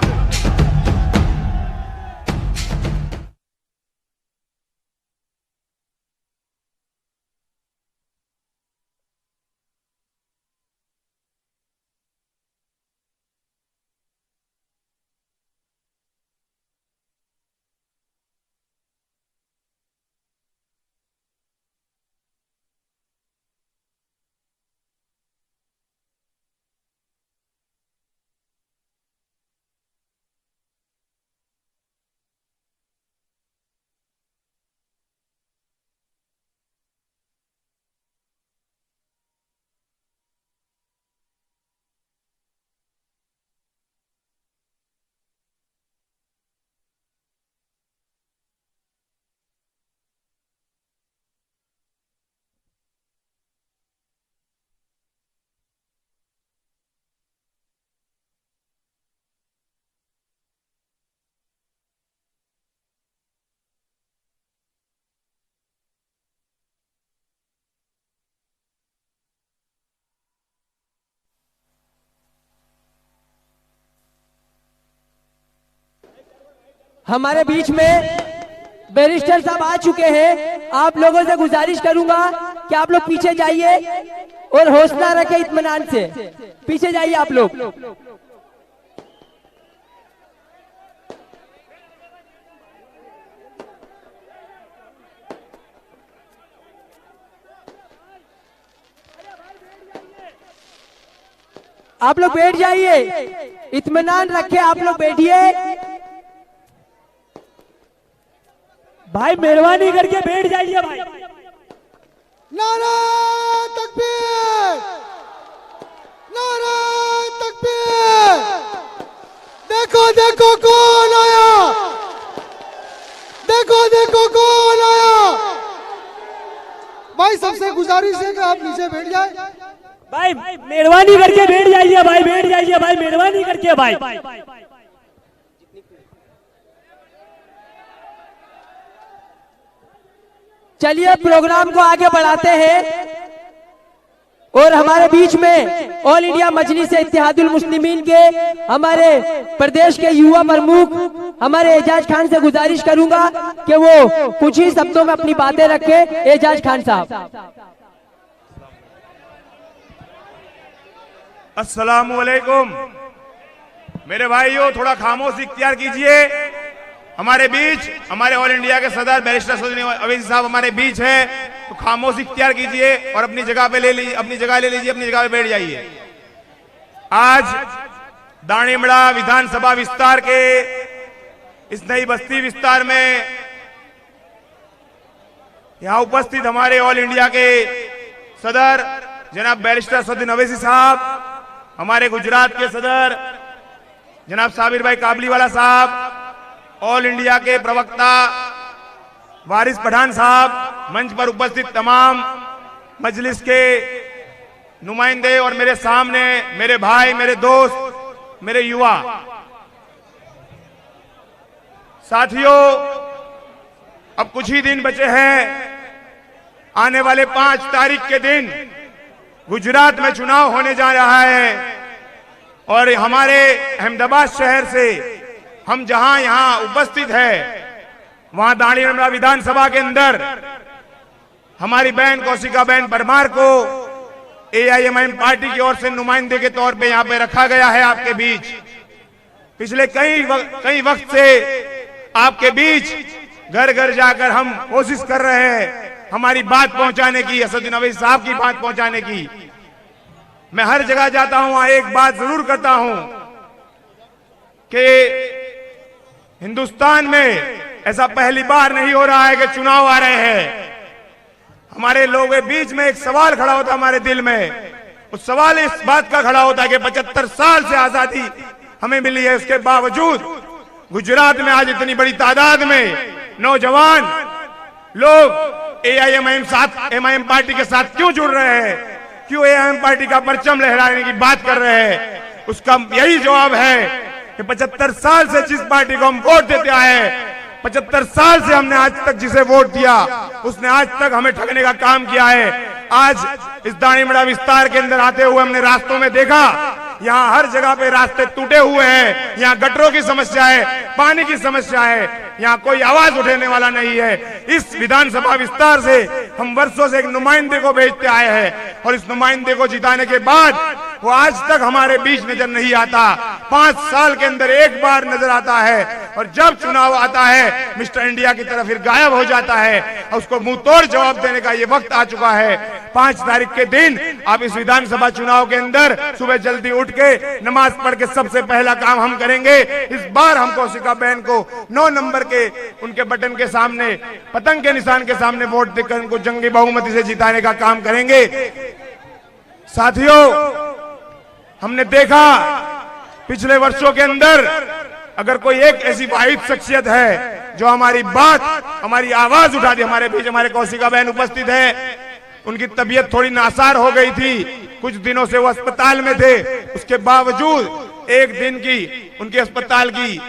हमारे बीच में बैरिस्टर साहब आ चुके हैं। आप लोगों से गुजारिश करूंगा कि आप लोग पीछे जाइए और हौसला रखें, इत्मीनान से पीछे जाइए आप लोग। आप लोग बैठ जाइए, इत्मीनान रखे, आप लोग बैठिए। भाई मेहरबानी करके बैठ जाइए भाई। नारा तकबीर, नारा तकबीर। देखो देखो कौन आया, देखो देखो कौन आया। भाई सबसे गुजारिश है कि आप नीचे बैठ जाए। भाई मेहरबानी करके बैठ जाइए भाई, बैठ जाइए भाई, मेहरबानी करके भाई। चलिए प्रोग्राम को आगे बढ़ाते हैं और हमारे बीच में ऑल इंडिया मजलिस इत्तेहादुल मुस्लिमीन के हमारे प्रदेश के युवा प्रमुख हमारे एजाज खान से गुजारिश करूंगा कि वो कुछ ही शब्दों में अपनी बातें रखे। एजाज खान साहब। अस्सलामुअलैकुम मेरे भाइयों, थोड़ा खामोशी इख्तियार कीजिए। हमारे बीच हमारे ऑल इंडिया के सदर बैरिस्टर सदर अवैसी साहब हमारे बीच है, तो खामोशी इख्तियार कीजिए और अपनी जगह पे ले लीजिए, अपनी जगह ले लीजिए, अपनी जगह पे बैठ जाइए। आज दाणीमड़ा विधानसभा विस्तार के इस नई बस्ती विस्तार में यहां उपस्थित हमारे ऑल इंडिया के सदर जनाब बैरिस्टर सदर अवैसी साहब, हमारे गुजरात के सदर जनाब साबिर भाई काबलीवाला साहब, ऑल इंडिया के प्रवक्ता वारिस पठान साहब, मंच पर उपस्थित तमाम मजलिस के नुमाइंदे और मेरे सामने मेरे भाई, मेरे दोस्त, मेरे युवा साथियों, अब कुछ ही दिन बचे हैं। आने वाले 5 तारीख के दिन गुजरात में चुनाव होने जा रहा है और हमारे अहमदाबाद शहर से हम जहां यहां उपस्थित है, वहां दाणीमड़ा विधानसभा के अंदर हमारी बहन कौशिका बहन परमार को AIMIM पार्टी की ओर से नुमाइंदे के तौर पे यहां पे रखा गया है आपके बीच। पिछले कई वक्त से आपके बीच घर घर जाकर हम कोशिश कर रहे हैं हमारी बात पहुंचाने की, असदुद्दीन अवैसी साहब की बात पहुंचाने की। मैं हर जगह जाता हूं, वहां एक बात जरूर करता हूं कि हिंदुस्तान में ऐसा पहली बार नहीं हो रहा है कि चुनाव आ रहे हैं। हमारे लोगों के बीच में एक सवाल खड़ा होता हमारे दिल में, उस सवाल इस बात का खड़ा होता है कि 75 साल से आजादी हमें मिली है, उसके बावजूद गुजरात में आज इतनी बड़ी तादाद में नौजवान लोग AIMIM पार्टी के साथ क्यों जुड़ रहे हैं, क्यों AIMIM पार्टी का परचम लहराने की बात कर रहे हैं। उसका यही जवाब है कि 75 साल से जिस पार्टी को हम वोट देते आए हैं, 75 साल से हमने आज तक जिसे वोट दिया उसने आज तक हमें ठगने का काम किया है। आज इस दाणीमड़ा विस्तार के अंदर आते हुए हमने रास्तों में देखा, यहाँ हर जगह पे रास्ते टूटे हुए हैं, यहाँ गटरों की समस्या है, पानी की समस्या है, यहाँ कोई आवाज उठाने वाला नहीं है। इस विधानसभा विस्तार से हम वर्षों से एक नुमाइंदे को भेजते आए हैं और इस नुमाइंदे को जिताने के बाद वो आज तक हमारे बीच नजर नहीं आता। 5 साल के अंदर एक बार नजर आता है और जब चुनाव आता है मिस्टर इंडिया की तरफ फिर गायब हो जाता है और उसको मुंह तोड़ जवाब देने का ये वक्त आ चुका है। 5 तारीख के दिन आप इस विधानसभा चुनाव के अंदर सुबह जल्दी उठ के नमाज पढ़ के सबसे पहला काम हम करेंगे, इस बार हम कौशिका बहन को 9 नंबर के उनके बटन के सामने, पतंग के निशान के सामने वोट देकर उनको जंगी बहुमती से जिताने का काम करेंगे। साथियों, हमने देखा पिछले वर्षों के अंदर अगर कोई एक ऐसी वाहिद शख्सियत है जो हमारी बात, हमारी आवाज उठाती, हमारे बीच हमारे कौशिका बहन उपस्थित है। उनकी तबीयत थोड़ी नासार हो गई थी, कुछ दिनों से वो अस्पताल में थे, उसके बावजूद एक दिन की उनके अस्पताल की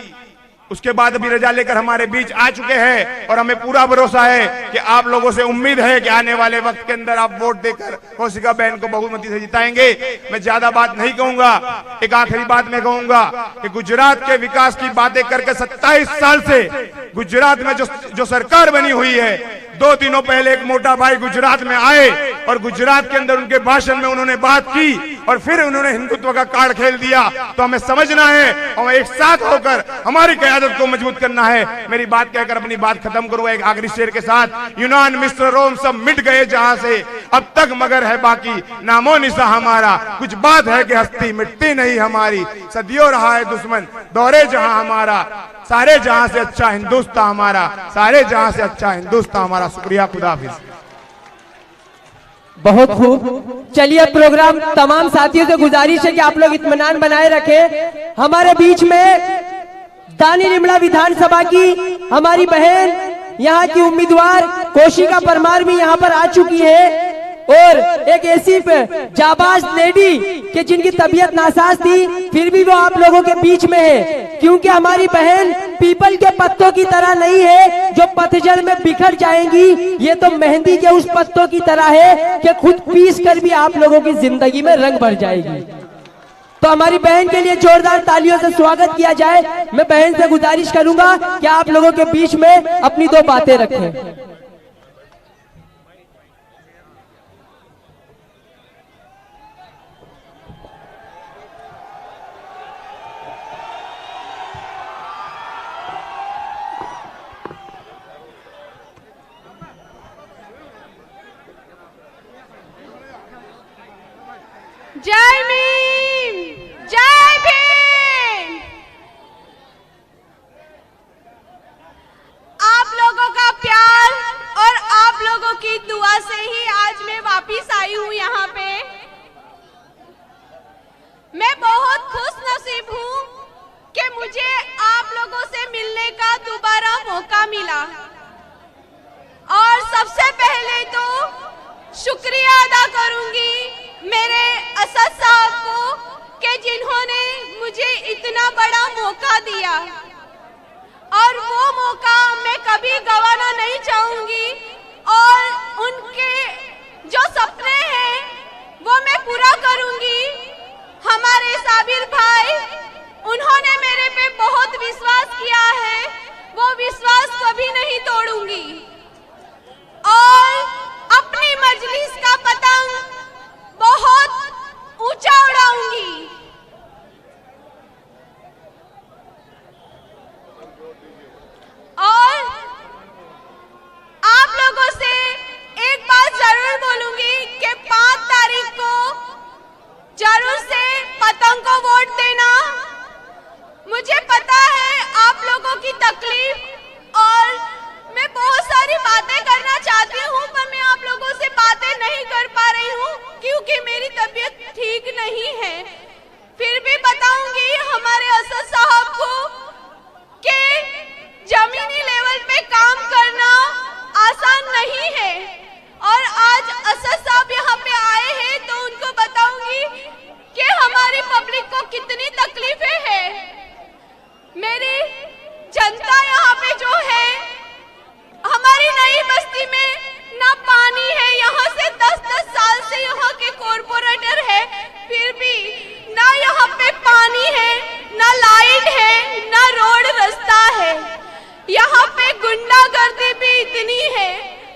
उसके बाद भी रजा लेकर हमारे बीच आ चुके हैं और हमें पूरा भरोसा है कि आप लोगों से उम्मीद है कि आने वाले वक्त के अंदर आप वोट देकर कौशिका बहन को बहुमती से जिताएंगे। मैं ज्यादा बात नहीं कहूंगा, एक आखिरी बात मैं कहूंगा कि गुजरात के विकास की बातें करके 27 साल से गुजरात में जो सरकार बनी हुई है, 2 दिनों पहले एक मोटा भाई गुजरात में आए और गुजरात के अंदर उनके भाषण में उन्होंने बात की और फिर उन्होंने हिंदुत्व का कार्ड खेल दिया। तो हमें समझना है और एक साथ होकर हमारी क़यादत को मजबूत करना है। मेरी बात कहकर अपनी बात खत्म करूंगा एक आखिरी शेर के साथ। यूनान, मिस्र, रोम सब मिट गए जहां से, अब तक मगर है बाकी नामो निशा हमारा। कुछ बात है कि हस्ती मिटती नहीं हमारी, सदियों रहा है दुश्मन दौरे जहां हमारा। सारे जहां से अच्छा हिंदुस्तान हमारा, सारे जहां से अच्छा हिंदुस्तान हमारा। शुक्रिया, खुदा हाफिज। बहुत खूब। चलिए प्रोग्राम तमाम साथियों से गुजारिश है कि आप लोग इत्मीनान बनाए रखें। हमारे बीच में दानी लिमड़ा विधानसभा की हमारी बहन, यहाँ की उम्मीदवार कौशिका परमार भी यहाँ पर आ चुकी है और एक ऐसी जाबाज लेडी कि जिनकी तबीयत नासाज थी फिर भी वो आप लोगों के बीच में है, क्योंकि हमारी बहन पीपल के पत्तों की तरह नहीं है जो पतझड़ में बिखर जाएंगी। ये तो मेहंदी के उस पत्तों की तरह है कि खुद पीस कर भी आप लोगों की जिंदगी में रंग भर जाएगी। तो हमारी बहन के लिए जोरदार तालियों से स्वागत किया जाए। मैं बहन से गुजारिश करूंगा कि आप लोगों के बीच में अपनी 2 बातें रखें। जय भीम, जय भीम। आप लोगों का प्यार और आप लोगों की दुआ से ही आज मैं वापिस आई हूँ यहाँ पे। मैं बहुत खुश नसीब हूँ कि मुझे आप लोगों से मिलने का दोबारा मौका मिला और सबसे पहले तो शुक्रिया अदा करूंगी मेरे असद साहब को कि जिन्होंने मुझे इतना बड़ा मौका दिया और वो मौका मैं कभी गंवाना नहीं चाहूंगी और उनके जो सपने हैं वो मैं पूरा करूंगी। हमारे साबिर भाई, उन्होंने मेरे पे बहुत विश्वास किया है, वो विश्वास कभी नहीं तोड़ूंगी और अपनी मजलिस का पतंग बहुत ऊंचा उड़ाऊंगी। और आप लोगों से एक बात जरूर बोलूंगी कि 5 तारीख को जरूर से पतंग को वोट देना। मुझे पता है आप लोगों की तकलीफ और मैं बहुत सारी बातें करना चाहती हूँ पर मैं आप लोगों से बातें नहीं कर पा रही हूँ क्योंकि मेरी तबीयत ठीक नहीं है। फिर भी बताऊंगी हमारे असद साहब को कि जमीनी लेवल पे काम करना आसान नहीं है और आज असद साहब यहाँ पे आए हैं तो उनको बताऊंगी कि हमारी पब्लिक को कितनी तकलीफें हैं। मेरी जनता यहाँ पे जो है, हमारी नई बस्ती में ना पानी है, यहाँ से 10-10 साल से यहाँ के कॉर्पोरेटर है, फिर भी ना यहाँ पे पानी है, ना लाइट है, ना रोड रास्ता है। यहाँ पे गुंडागर्दी भी इतनी है,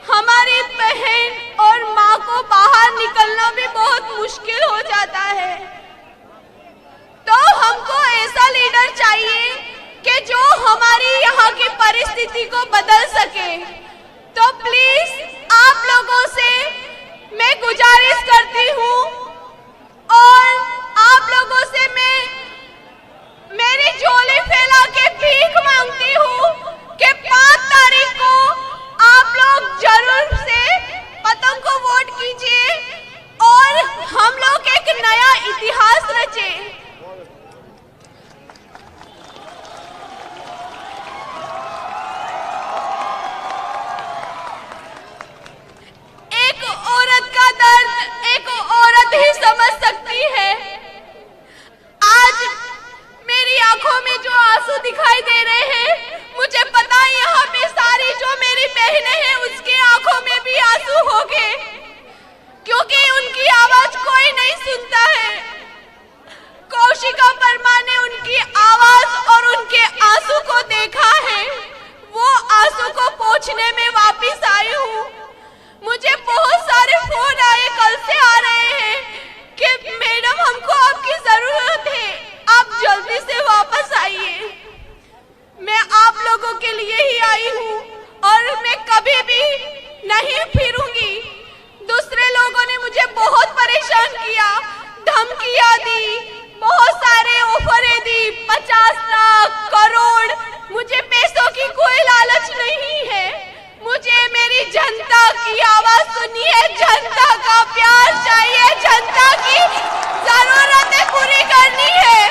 हमारी बहन और माँ को बाहर निकलना भी बहुत मुश्किल हो जाता है। तो हमको ऐसा लीडर चाहिए कि जो हमारी यहाँ की परिस्थिति को बदल सके। तो प्लीज आप लोगों से मैं गुजारिश करती हूँ और आप लोगों से मैं मेरी झोली फैला के भीख मांगती हूँ कि 5 तारीख को आप लोग जरूर से पतंग को वोट कीजिए और हम लोग एक नया इतिहास रचें। एक औरत का दर्द एक औरत ही समझ सकती है। आज मेरी आंखों में जो आंसू दिखाई दे रहे हैं। मुझे पता है यहाँ पे सारी जो मेरी बहनें हैं उसकी आंखों में भी आंसू होंगे, क्योंकि उनकी आवाज कोई नहीं सुनता है। कौशिका परमार ने उनकी आवाज और उनके आंसू को देखा है। वो आंसू को पोंछने में वापस आई हूँ। मुझे बहुत सारे फोन आए, कल से आ रहे हैं कि मैडम हमको आपकी जरूरत है, आप जल्दी से वापस आइए। मैं आप लोगों के लिए ही आई हूँ और मैं कभी भी नहीं फिरूंगी। दूसरे लोगों ने मुझे बहुत परेशान किया, धमकियां दी, बहुत सारे ऑफरें दी, 50 लाख करोड़। मुझे पैसों की कोई लालच नहीं है। मुझे मेरी जनता की आवाज सुननी है, जनता का प्यार चाहिए, जनता की जरूरतें पूरी करनी है।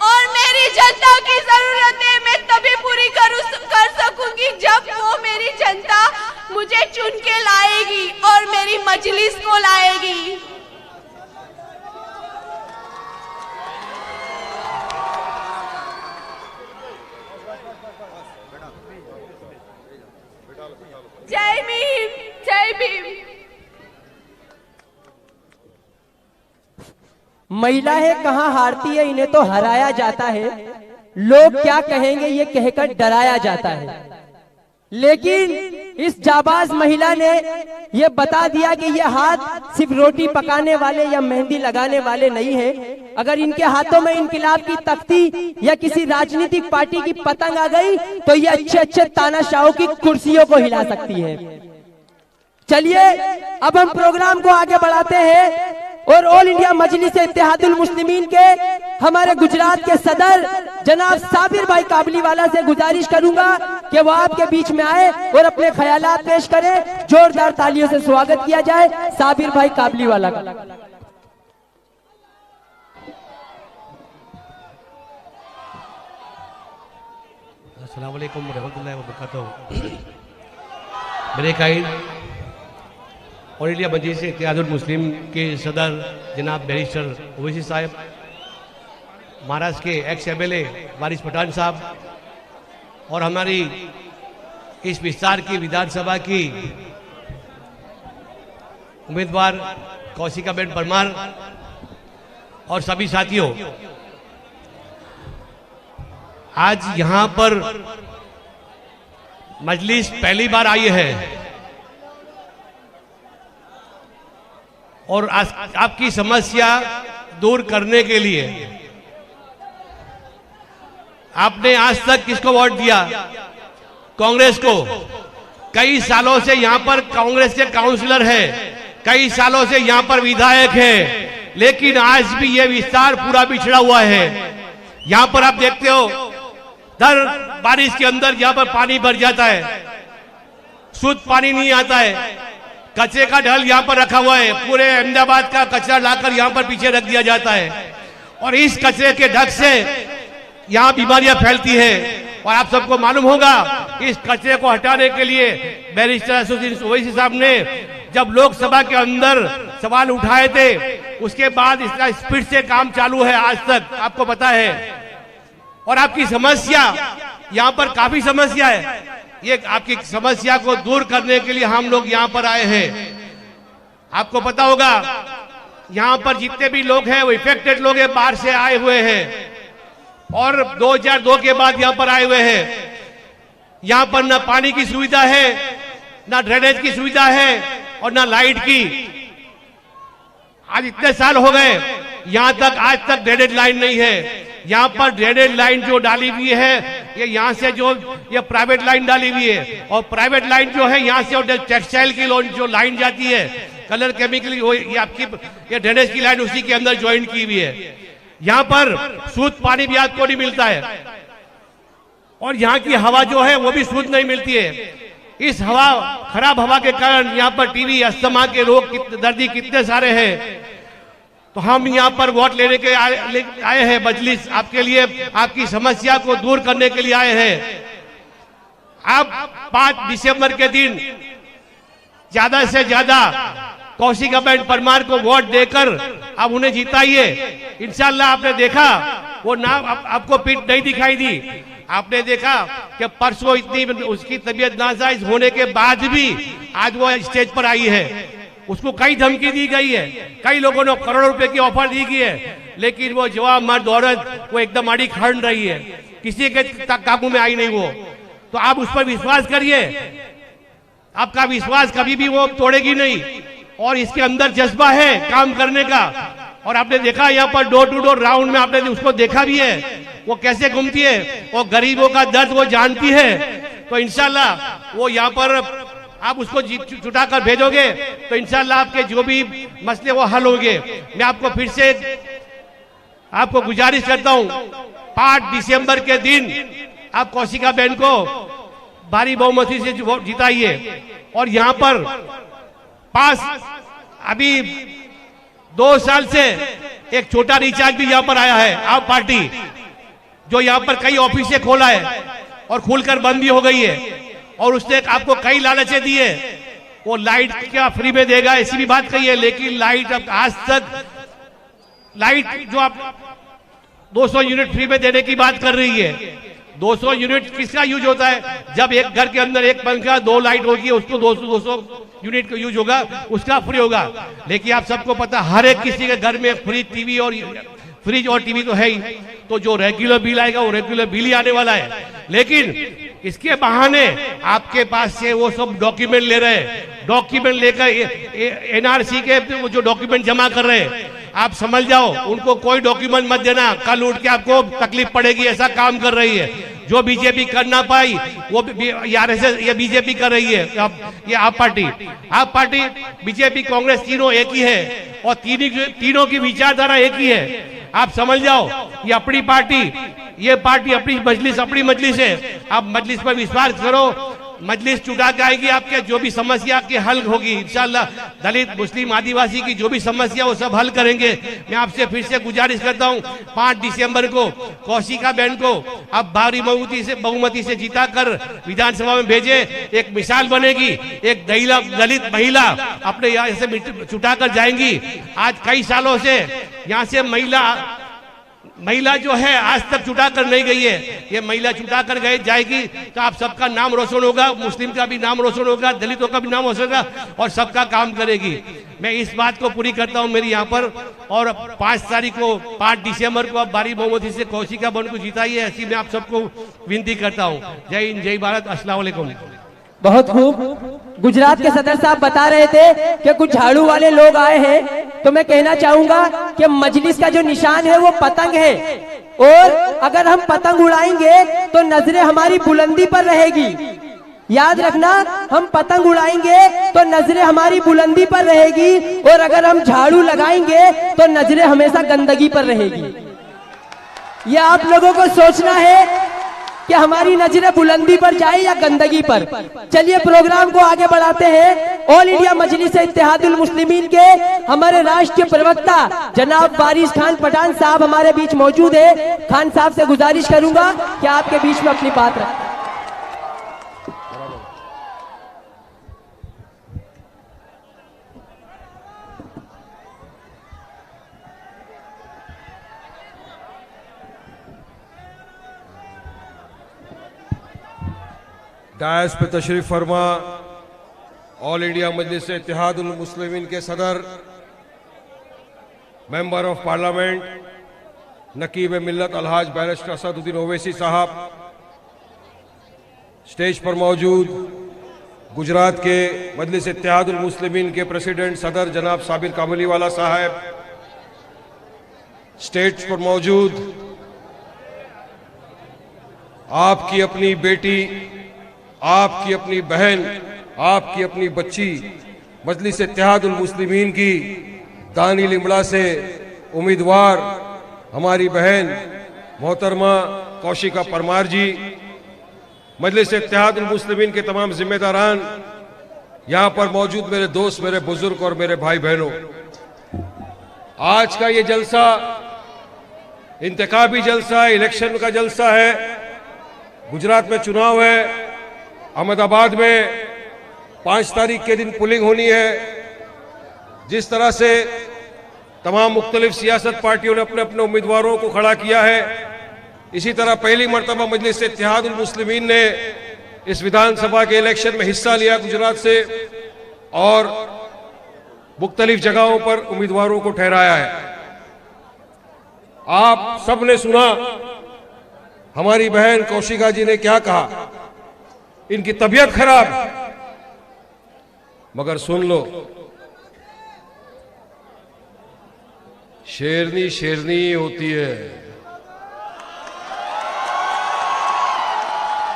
और मेरी जनता की जरूरतें मैं तभी पूरी कर सकूंगी जब वो मेरी जनता मुझे चुन के लाएगी और मेरी मजलिस को लाएगी। जय भीम, जय भीम। महिलाएं कहाँ हारती है, इन्हें तो हराया जाता है। लोग क्या कहेंगे ये कहकर डराया जाता है, लेकिन इस जाबाज महिला ने ये बता दिया कि ये हाथ सिर्फ रोटी पकाने वाले या मेहंदी लगाने वाले नहीं है। अगर इनके हाथों में इनकिलाब की तख्ती या किसी राजनीतिक पार्टी की पतंग आ गई तो ये अच्छे अच्छे तानाशाहों की कुर्सियों को हिला सकती है। चलिए अब हम प्रोग्राम को आगे बढ़ाते हैं और ऑल इंडिया मजलिस इत्तेहादुल मुस्लिमीन के हमारे गुजरात के सदर जनाब साबिर भाई काबलीवाला से गुजारिश करूंगा कि वो आपके बीच में आए और अपने ख्यालात पेश करें। जोरदार तालियों से स्वागत किया जाए साबिर भाई काबलीवाला का। अस्सलाम वालेकुम रहमतुल्लाहि व बरकातहू। मेरे कायद ऑल इंडिया मजलिस इत्तेहादुल मुस्लिम के सदर जनाब बैरिस्टर ओवैसी साहब, महाराष्ट्र के एक्स MLA वारिस पठान साहब और हमारी इस विस्तार की विधानसभा की उम्मीदवार कौशिका बेन परमार और सभी साथियों, आज यहां पर मजलिस पहली बार आई है और आपकी समस्या दूर करने के लिए आपने आज तक किसको वोट दिया? कांग्रेस को। कई सालों से यहां पर कांग्रेस के काउंसलर है, कई सालों से यहां पर विधायक है, लेकिन आज भी यह विस्तार पूरा बिछड़ा हुआ है। यहां पर आप देखते हो दर बारिश के अंदर यहां पर पानी भर जाता है, शुद्ध पानी नहीं आता है, कचरे का ढल यहां पर रखा हुआ है, पूरे अहमदाबाद का कचरा लाकर यहां पर पीछे रख दिया जाता है और इस कचरे के ढक से यहां बीमारियां फैलती है। और आप सबको मालूम होगा इस कचरे को हटाने के लिए बैरिस्टर असदुद्दीन ओवैसी साहब ने जब लोकसभा के अंदर सवाल उठाए थे, उसके बाद इसका स्पीड से काम चालू है आज तक, आपको पता है। और आपकी समस्या यहां पर काफी समस्या है, ये आपकी समस्या को दूर करने के लिए हम लोग यहां पर आए हैं। आपको पता होगा यहां पर जितने भी लोग हैं वो इफेक्टेड लोग हैं, बाहर से आए हुए हैं और 2002 के बाद यहां पर आए हुए हैं। यहां पर ना पानी की सुविधा है, ना ड्रेनेज की सुविधा है और ना लाइट की। आज इतने साल हो गए, यहां तक आज तक ड्रेनेज लाइन नहीं है। यहाँ पर ड्रेनेज लाइन जो डाली हुई है ये यहाँ से जो ये प्राइवेट लाइन डाली हुई है और प्राइवेट लाइन जो है यहाँ से टेक्सटाइल की जो लाइन जाती है कलर केमिकल, ये आपकी ये ड्रेनेज की लाइन उसी के अंदर ज्वाइन की हुई है। यहाँ पर शुद्ध पानी भी आपको नहीं मिलता है और यहाँ की हवा जो है वो भी शुद्ध नहीं मिलती है। इस हवा खराब हवा के कारण यहाँ पर टीबी अस्थमा के रोग दर्दी कितने सारे हैं। तो हम यहाँ पर वोट लेने के आए हैं, मजलिस आपके लिए आपकी समस्या को दूर करने के लिए आए हैं। आप 5 दिसंबर के दिन ज्यादा से ज्यादा कौशिका बेन परमार को वोट देकर आप उन्हें जिताइए। इंशाल्लाह आपने देखा वो नाम आपको पीठ नहीं दिखाई दी। आपने देखा कि परसों इतनी उसकी तबीयत नासाज होने के बाद भी आज वो स्टेज पर आई है। उसको कई धमकी दी गई है, कई लोगों ने करोड़ों रुपए की ऑफर दी गई है, लेकिन वो जवाब मर्द औरत वो एकदम आड़ी खड़ रही है, किसी के काबू में आई नहीं वो। तो आप उस पर विश्वास करिए, आपका विश्वास कभी भी वो तोड़ेगी नहीं। और इसके अंदर जज्बा है काम करने का। और आपने देखा यहाँ पर डोर टू डोर राउंड में आपने उसको देखा भी है, वो कैसे घूमती है, वो गरीबों का दर्द वो जानती है। तो इंशाल्लाह वो यहाँ पर आप उसको जुटा कर भेजोगे तो इंशाल्लाह आपके जो भी मसले वो हल होंगे। मैं आपको फिर से आपको गुजारिश करता हूँ, 5 दिसंबर के दिन आप कौशिका बहन को भारी बहुमती से जिताइए। और यहाँ पर पास अभी 2 साल से एक छोटा रिचार्ज भी यहाँ पर आया है, आप पार्टी जो यहाँ पर कई ऑफिसें खोला है और खुलकर बंद भी हो गई है। और उसने आपको कई लालचें दी है, वो लाइट क्या फ्री में देगा ऐसी भी बात कही है, लेकिन लाइट अब आज तक लाइट जो आप 200 यूनिट फ्री में देने की बात कर रही है, 200 यूनिट किसका यूज होता है? जब एक घर के अंदर एक पंखा 2 लाइट होगी उसको 200 यूनिट का यूज होगा, उसका फ्री होगा। लेकिन आप सबको पता हर एक किसी के घर में फ्री टीवी और फ्रिज और टीवी तो है ही, तो जो रेगुलर बिल आएगा वो रेगुलर बिल ही आने वाला है। लेकिन इसके बहाने आपके पास से वो सब डॉक्यूमेंट ले रहे हैं, डॉक्यूमेंट लेकर एनआरसी के वो जो डॉक्यूमेंट जमा कर रहे हैं, आप समझ जाओ उनको कोई डॉक्यूमेंट मत देना, कल उठ के आपको तकलीफ पड़ेगी। ऐसा काम कर रही है जो बीजेपी कर ना पाई वो आरएसएस ये बीजेपी कर रही है। ये आप पार्टी बीजेपी कांग्रेस तीनों एक ही है और तीनों की विचारधारा एक ही है। आप समझ जाओ ये अपनी पार्टी, ये पार्टी अपनी मजलिस है। आप मजलिस पर विश्वास करो, मजलिस चुटा के आएगी, आपके जो भी समस्या की हल होगी इंशाल्लाह। दलित मुस्लिम आदिवासी की जो भी समस्या वो सब हल करेंगे। मैं आपसे फिर से गुजारिश करता हूँ 5 दिसंबर को कौशिका बहन को आप भारी बहुमती से जीता कर विधानसभा में भेजे। एक मिसाल बनेगी, एक दलित महिला अपने यहाँ से चुटा कर जाएंगी। आज कई सालों से यहाँ से महिला जो है आज तक छुटा कर नहीं गई है, ये महिला छुटा कर जाएगी तो आप सबका नाम रोशन होगा, मुस्लिम का भी नाम रोशन होगा, दलितों का भी नाम रोशन होगा और सबका काम करेगी। मैं इस बात को पूरी करता हूं मेरी यहाँ पर। और 5 दिसंबर को आप भारी बहुमती से कौशिका बहन को जिताइए, ऐसी मैं आप सबको विनती करता हूँ। जय हिंद, जय भारत, अस्सलाम वालेकुम। बहुत खूब। गुजरात के सदर साहब बता रहे थे कि कुछ झाड़ू वाले लोग आए हैं, तो मैं कहना चाहूंगा कि मजलिस का जो निशान है वो पतंग है, और अगर हम पतंग उड़ाएंगे तो नजरें हमारी बुलंदी पर रहेगी। याद रखना, हम पतंग उड़ाएंगे तो नजरें हमारी बुलंदी पर रहेगी, और अगर हम झाड़ू लगाएंगे तो नजरें हमेशा गंदगी पर रहेगी। यह आप लोगों को सोचना है कि हमारी नजरें बुलंदी पर जाए या गंदगी पर। चलिए प्रोग्राम को आगे बढ़ाते हैं। ऑल इंडिया मजलिस इत्तेहादुल मुस्लिमीन के हमारे राष्ट्रीय प्रवक्ता जनाब वारिस खान पठान साहब हमारे बीच मौजूद है। खान साहब से गुजारिश करूंगा कि आपके बीच में अपनी बात रखें। डायस पे तशरीफ फरमा ऑल इंडिया मजलिस इत्तेहादुल मुस्लिमीन के सदर, member of parliament नकीब Millat Alhaj barrister Asaduddin Owaisi साहब, स्टेज पर मौजूद गुजरात के मजलिस इत्तेहादुल मुस्लिमीन के प्रेसिडेंट सदर जनाब साबिर काबुलीवाला साहब, स्टेज पर मौजूद आपकी अपनी बेटी, आपकी अपनी बहन, आपकी अपनी बच्ची, मजलिस इत्तेहादुल मुस्लिमीन की दानी लिमड़ा से उम्मीदवार हमारी बहन मोहतरमा कौशिका परमार जी, मजलिस इत्तेहादुल मुस्लिमीन के तमाम जिम्मेदारान, यहाँ पर मौजूद मेरे दोस्त, मेरे बुजुर्ग और मेरे भाई बहनों, आज का ये जलसा इंतखाबी जलसा है, इलेक्शन का जलसा है। गुजरात में चुनाव है, अहमदाबाद में 5 तारीख के दिन पोलिंग होनी है। जिस तरह से तमाम मुख्तलिफ सियासत पार्टियों ने अपने अपने उम्मीदवारों को खड़ा किया है। इसी तरह पहली मरतबा मजलिस इत्तेहादुल मुस्लिमीन ने इस विधानसभा के इलेक्शन में हिस्सा लिया गुजरात से और मुख्तलिफ जगहों पर उम्मीदवारों को ठहराया है। आप सब ने सुना हमारी बहन कौशिका जी ने क्या कहा, इनकी तबीयत खराब, मगर सुन लो, शेरनी शेरनी होती है।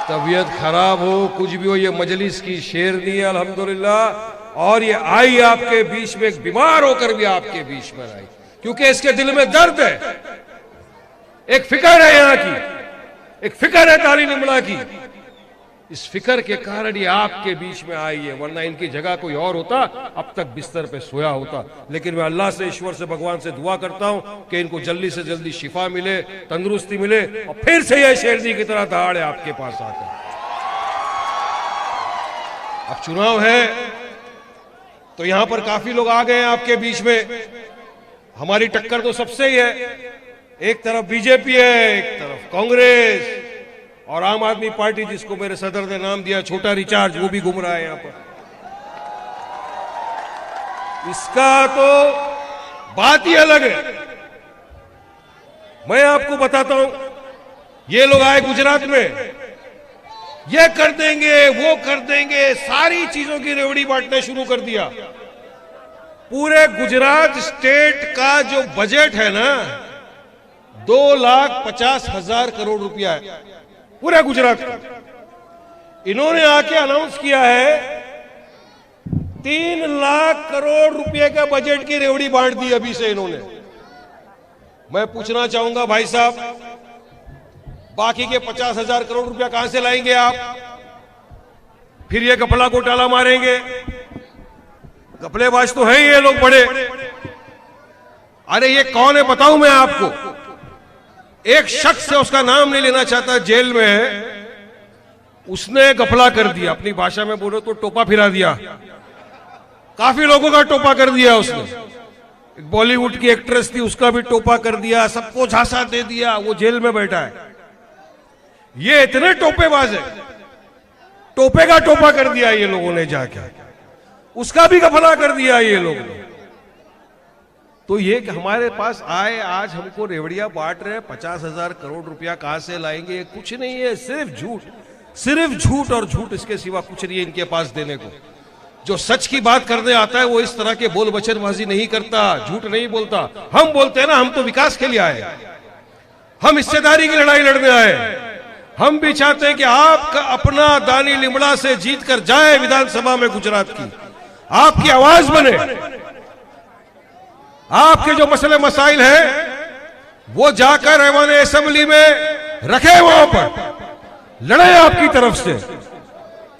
तबीयत खराब हो, कुछ भी हो, ये मजलिस की शेरनी है अल्हम्दुलिल्लाह। और ये आई आपके बीच में, बीमार होकर भी आपके बीच में आई, क्योंकि इसके दिल में दर्द है, एक फिक्र है यहाँ की, एक फिक्र है दानी लिमड़ा की। इस फिक्र के कारण ये आपके बीच में आई है, वरना इनकी जगह कोई और होता अब तक बिस्तर पे सोया होता। लेकिन मैं अल्लाह से, ईश्वर से, भगवान से दुआ करता हूं कि इनको जल्दी से जल्दी शिफा मिले, तंदुरुस्ती मिले और फिर से यह शेरनी की तरह दहाड़े आपके पास आकर। अब चुनाव है तो यहां पर काफी लोग आ गए हैं आपके बीच में। हमारी टक्कर तो सबसे ही है, एक तरफ बीजेपी है, एक तरफ कांग्रेस और आम आदमी पार्टी, जिसको मेरे सदर ने नाम दिया छोटा रिचार्ज, वो भी घूम रहा है यहां पर। इसका तो बात ही अलग है। मैं आपको बताता हूं, ये लोग आए गुजरात में, ये कर देंगे, वो कर देंगे, सारी चीजों की रेवड़ी बांटने शुरू कर दिया। पूरे गुजरात स्टेट का जो बजट है ना, 2,50,000 करोड़ रुपया है पूरे गुजरात का। इन्होंने आके अनाउंस किया है 3 लाख करोड़ रुपए का बजट की रेवड़ी बांट दी अभी से इन्होंने। मैं पूछना चाहूंगा भाई साहब, बाकी के 50,000 करोड़ रुपया कहां से लाएंगे आप? फिर ये घपला घोटाला मारेंगे? घपलेबाज तो है ये लोग बड़े। अरे ये कौन है बताऊं मैं आपको। एक शख्स से, उसका नाम नहीं लेना चाहता, जेल में है, उसने घपला कर दिया, अपनी भाषा में बोलो तो टोपा फिरा दिया, काफी लोगों का टोपा कर दिया उसने। एक बॉलीवुड की एक्ट्रेस थी, उसका भी टोपा कर दिया, सबको झांसा दे दिया, वो जेल में बैठा है। ये इतने टोपेबाज है, टोपे का टोपा कर दिया ये लोगों ने जाके, उसका भी घपला कर दिया ये लोगों ने। तो ये कि हमारे पास आए, आज हमको रेवड़िया बांट रहे, 50,000 करोड़ रुपया कहां से लाएंगे? कुछ नहीं है, सिर्फ झूठ, सिर्फ झूठ और झूठ, इसके सिवा कुछ नहीं है इनके पास देने को। जो सच की बात करने आता है वो इस तरह के बोल बचनबाजी नहीं करता, झूठ नहीं बोलता। हम बोलते हैं ना, हम तो विकास के लिए आए, हम हिस्सेदारी की लड़ाई लड़ने आए। हम भी चाहते हैं कि आपका अपना दानी लिमड़ा से जीत कर जाए विधानसभा में गुजरात की, आपकी आवाज बने, आपके जो मसले मसाइल हैं वो जाकर ऐवान असेंबली में रखे, वहां पर लड़े आपकी तरफ से।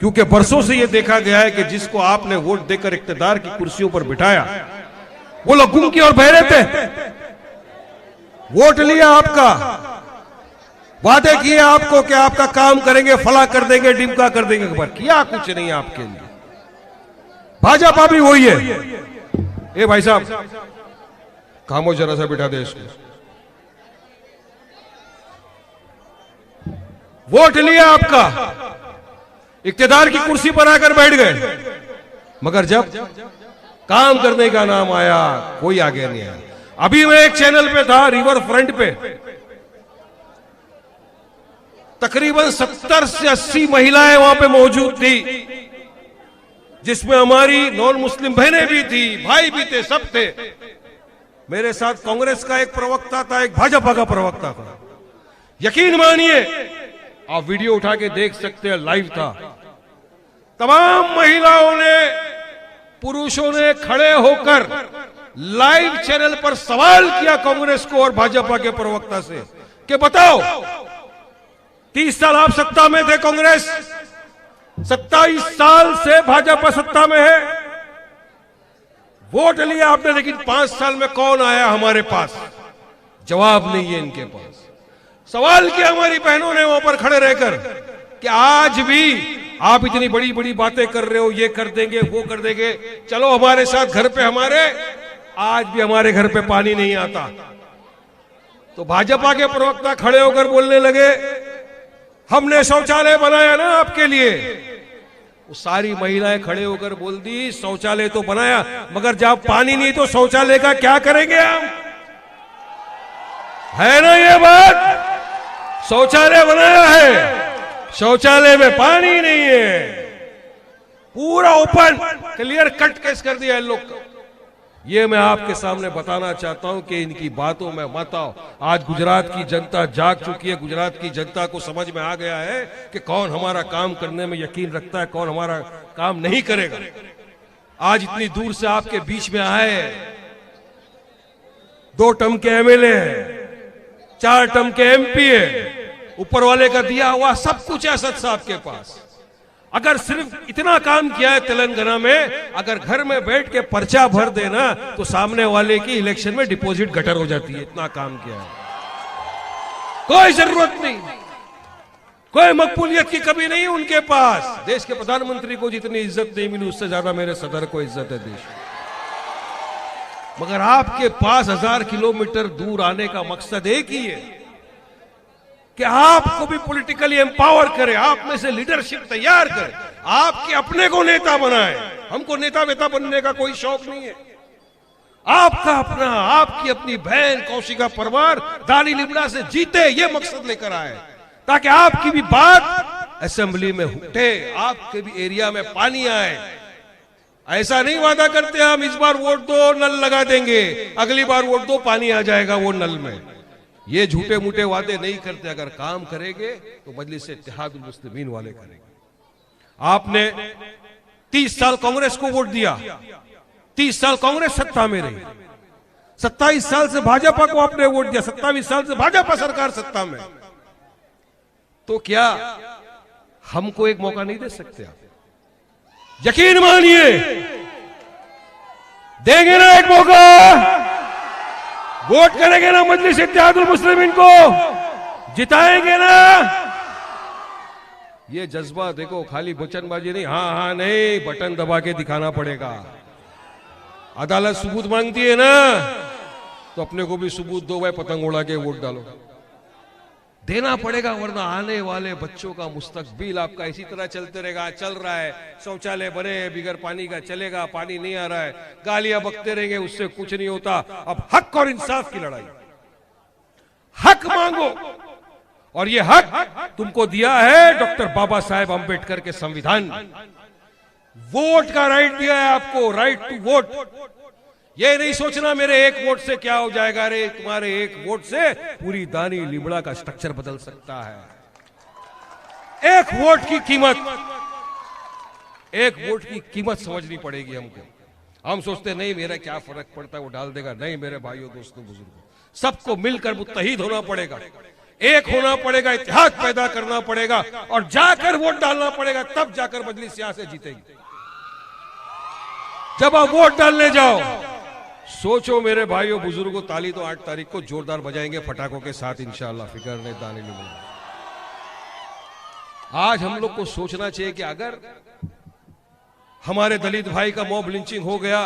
क्योंकि बरसों से ये देखा गया है कि जिसको आपने वोट देकर इख्तियार की कुर्सियों पर बिठाया, वो लोग गुम की और बहरे थे। वोट लिया आपका, वादे किए आपको कि आपका काम करेंगे, फला कर देंगे, डिमका कर देंगे, पर किया कुछ नहीं आपके लिए। भाजपा भी वही है। ए भाई साहब, खामोश जरा सा बिठा दे इसको। वोट लिया आपका, इख्तियार की कुर्सी पर आकर बैठ गए, मगर जब काम करने का नाम आया कोई आगे नहीं आया। अभी मैं एक चैनल पे था, रिवर फ्रंट पे, तकरीबन 70 से 80 महिलाएं वहां पे मौजूद थी, जिसमें हमारी नॉन मुस्लिम बहनें भी थी, भाई भी थे, सब थे। मेरे साथ कांग्रेस का एक प्रवक्ता था, एक भाजपा का प्रवक्ता था। यकीन मानिए, आप वीडियो उठा के देख सकते हैं, लाइव था। तमाम महिलाओं ने, पुरुषों ने खड़े होकर लाइव चैनल पर सवाल किया कांग्रेस को और भाजपा के प्रवक्ता से कि बताओ, 30 साल आप सत्ता में थे कांग्रेस, 27 साल से भाजपा सत्ता में है, वोट लिया आपने, लेकिन 5 साल में कौन आया हमारे पास? जवाब नहीं है इनके पास। सवाल किया हमारी बहनों ने वहां पर खड़े रहकर कि आज भी आप इतनी बड़ी बड़ी बातें कर रहे हो, ये कर देंगे, वो कर देंगे, चलो हमारे साथ घर पे हमारे आज भी हमारे घर पे पानी नहीं आता। तो भाजपा के प्रवक्ता खड़े होकर बोलने लगे, हमने शौचालय बनाया ना आपके लिए। वो सारी महिलाएं खड़े होकर बोल दी, शौचालय तो बनाया, मगर जब पानी नहीं तो शौचालय का क्या करेंगे हम? है ना ये बात? शौचालय बनाया है, शौचालय में पानी नहीं है। पूरा ओपन क्लियर कट केस कर दिया इन लोग को। ये मैं आपके सामने बताना चाहता हूं कि इनकी बातों में मत आओ। आज गुजरात की जनता जाग चुकी है। गुजरात की जनता को समझ में आ गया है कि कौन हमारा काम करने में यकीन रखता है, कौन हमारा काम नहीं करेगा। आज इतनी दूर से आपके बीच में आए, 2 टर्म के एमएलए हैं, 4 टर्म के एमपी है, ऊपर वाले का दिया हुआ सब कुछ है असद साहब के पास। अगर सिर्फ इतना काम किया है तेलंगाना में, अगर घर में बैठ के पर्चा भर देना तो सामने वाले की इलेक्शन में डिपॉजिट गटर हो जाती है। इतना काम किया है, कोई जरूरत नहीं, कोई मकबूलियत की कमी नहीं उनके पास। देश के प्रधानमंत्री को जितनी इज्जत नहीं मिली उससे ज्यादा मेरे सदर को इज्जत है देश में। मगर आपके पास 1000 किलोमीटर दूर आने का मकसद एक ही है कि आपको भी पॉलिटिकली एम्पावर करे, आप में से लीडरशिप तैयार करे, आपके अपने को नेता बनाए। हमको नेता वेता बनने का कोई शौक नहीं है। आपका अपना, आपकी अपनी बहन कौशिका परमार दानी लिमड़ा से जीते, ये मकसद लेकर आए ताकि आपकी भी बात असेंबली में उठे, आपके भी एरिया में पानी आए। ऐसा नहीं वादा करते हम इस बार वोट दो नल लगा देंगे, अगली बार वोट दो पानी आ जाएगा वो नल में। ये झूठे मूठे वादे नहीं करते। अगर काम करेंगे तो मजलिस इत्तेहादुल मुस्लिमीन वाले करेंगे। आपने 30 साल कांग्रेस को वोट दिया, 30 साल कांग्रेस सत्ता में रही, 27 साल से भाजपा को आपने वोट दिया, 27 साल से भाजपा सरकार सत्ता में। तो क्या हमको एक मौका नहीं दे सकते आप? यकीन मानिए देंगे ना एक मौका, वोट करेंगे ना मजलिस इत्तेहादुल मुस्लिमीन को, जिताएंगे ना। ये जज्बा देखो, खाली वचनबाजी नहीं, हाँ हाँ नहीं, बटन दबा के दिखाना पड़ेगा। अदालत सबूत मांगती है ना, तो अपने को भी सबूत दो भाई, पतंग उड़ा के वोट डालो, देना पड़ेगा, वरना आने वाले बच्चों का मुस्तकबिल आपका इसी तरह चलते रहेगा। चल रहा है, शौचालय बने बिगर पानी का चलेगा, पानी नहीं आ रहा है, गालियां बकते रहेंगे, उससे कुछ नहीं होता। अब हक और इंसाफ की लड़ाई, हक मांगो, और ये हक तुमको दिया है डॉक्टर बाबा साहेब अंबेडकर के संविधान। वोट का राइट दिया है आपको, राइट टू वोट। ये नहीं सोचना मेरे एक वोट से क्या हो जाएगा। अरे तुम्हारे एक वोट से पूरी दानी लिमड़ा का स्ट्रक्चर बदल सकता है। एक वोट की कीमत, एक वोट की कीमत समझनी पड़ेगी हमको। हम सोचते नहीं मेरा क्या फर्क पड़ता है, वो डाल देगा। नहीं मेरे भाइयों दोस्तों बुजुर्गों, सबको मिलकर मुत्तहिद होना पड़ेगा, एक होना पड़ेगा, इत्तेहाद पैदा करना पड़ेगा और जाकर वोट डालना पड़ेगा, तब जाकर मजलिस यहां से जीतेगी। जब आप वोट डालने जाओ, सोचो मेरे भाइयों बुजुर्गों, ताली तो 8 तारीख को जोरदार बजाएंगे फटाकों के साथ इंशाअल्लाह, फिक्र नहीं दाने नहीं। आज हम लोग को सोचना चाहिए कि अगर हमारे दलित भाई का मॉब लिंचिंग हो गया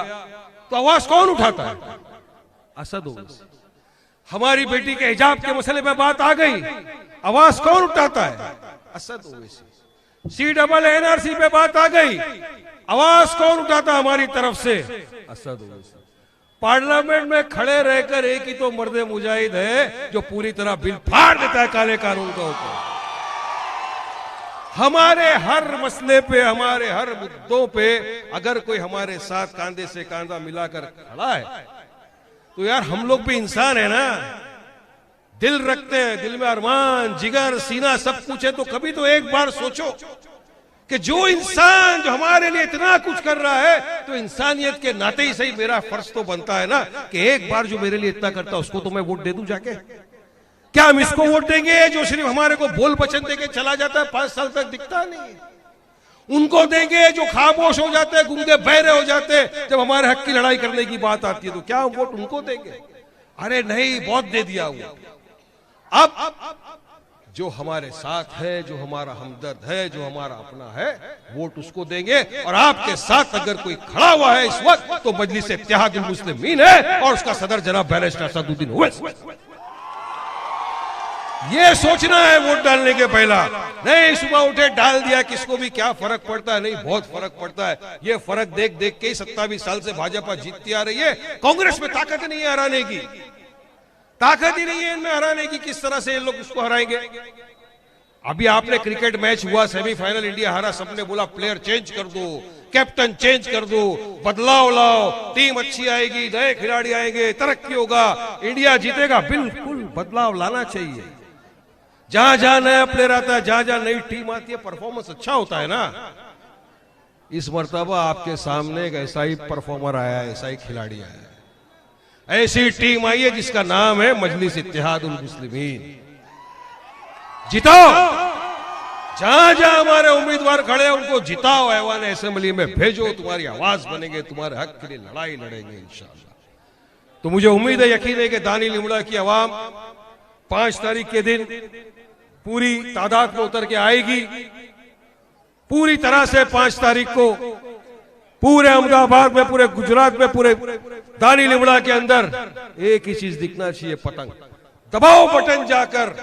तो आवाज कौन उठाता है? असद ओवैसी। हमारी बेटी के हिजाब के मसले में बात आ गई, आवाज कौन उठाता है? असद ओवैसी। CNRC पे बात आ गई, आवाज कौन उठाता हमारी तरफ से? असद ओवैसी। पार्लियामेंट में खड़े रहकर एक ही तो मर्दे मुजाहिद है जो पूरी तरह बिल फाड़ देता है काले कानून का ऊपर। हमारे हर मसले पे, हमारे हर मुद्दों पे अगर कोई हमारे साथ कांधे से कांधा मिलाकर खड़ा है तो यार हम लोग भी इंसान है ना, दिल रखते हैं, दिल में अरमान, जिगर, सीना सब कुछ है। तो कभी तो एक बार सोचो कि जो इंसान जो हमारे लिए इतना कुछ कर रहा है, तो इंसानियत के नाते ही सही मेरा फर्ज तो बनता है ना कि एक बार जो मेरे लिए इतना करता है उसको तो मैं वोट दे दूं जाके। क्या हम इसको वोट देंगे जो सिर्फ हमारे को बोल वचन देके चला जाता है, 5 साल तक दिखता नहीं? उनको देंगे जो खामोश हो जाते हैं, गूंगे बहरे हो जाते हैं जब हमारे हक की लड़ाई करने की बात आती है? तो क्या हम वोट उनको देंगे? अरे नहीं, बहुत दे दिया वो। अब जो हमारे साथ है, जो हमारा हमदर्द है, जो हमारा अपना है, वोट उसको देंगे। और आपके साथ अगर कोई खड़ा हुआ है इस वक्त तो मजलिस इत्तेहादुल मुस्लिमीन है और उसका सदर जनाब बैरिस्टर असदुद्दीन ओवैसी। ये सोचना है वोट डालने के पहला, नहीं सुबह उठे डाल दिया, किसको भी क्या फर्क पड़ता है। नहीं, बहुत फर्क पड़ता है। ये फर्क देख देख के 27 साल से भाजपा जीतती आ रही है। कांग्रेस में ताकत नहीं है हराने की, ताकत ही नहीं है इनमें हराने की। किस तरह से ये लोग इसको हराएंगे। अभी आपने क्रिकेट मैच हुआ, सेमीफाइनल, इंडिया हारा, सबने बोला प्लेयर चेंज कर दो, कैप्टन चेंज कर दो, बदलाव लाओ, टीम अच्छी आएगी, नए खिलाड़ी आएंगे, तरक्की होगा, इंडिया जीतेगा। बिल्कुल बदलाव लाना चाहिए। जहां जहां नया प्लेयर आता है, जहां जहां नई टीम आती है, परफॉर्मेंस अच्छा होता है ना। इस मर्तबा आपके सामने एक ऐसा ही परफॉर्मर आया है, ऐसा ही खिलाड़ी आया है, ऐसी टीम आई है जिसका नाम है मजलिस इत्तेहादुल मुस्लिमीन। जिताओ, जहां जहां हमारे उम्मीदवार खड़े हैं उनको जिताओ, ऐवान असेंबली में भेजो, तुम्हारी आवाज बनेंगे, तुम्हारे हक के लिए लड़ाई लड़ेंगे इंशाअल्लाह। तो मुझे उम्मीद है, यकीन है कि दानी लिमड़ा की आवाम 5 तारीख के दिन पूरी तादाद में उतर के आएगी। पूरी तरह से 5 तारीख को पूरे अहमदाबाद में, पूरे गुजरात में, पूरे दानी लिमड़ा के अंदर एक ही चीज दिखना चाहिए, पतंग। दबाओ बटन जाकर,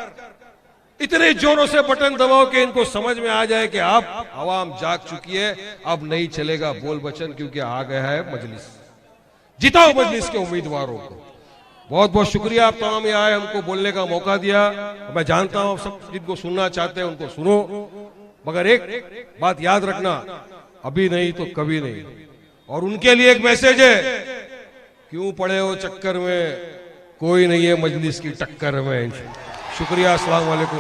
इतने जोरों से बटन दबाओ कि इनको समझ में आ जाए कि अब आवाम जाग चुकी है, अब नहीं चलेगा बोल बचन, क्योंकि आ गया है मजलिस। जिताओ मजलिस के उम्मीदवारों को। बहुत बहुत शुक्रिया, आप तमाम आए, हमको बोलने का मौका दिया। मैं जानता हूं आप सब जिनको सुनना चाहते हैं उनको सुनो, मगर एक बात याद रखना, अभी नहीं तो कभी नहीं। और उनके लिए एक मैसेज है, क्यों पड़े हो चक्कर में, कोई नहीं है मजलिस की टक्कर में। शुक्रिया, अस्सलाम वालेकुम।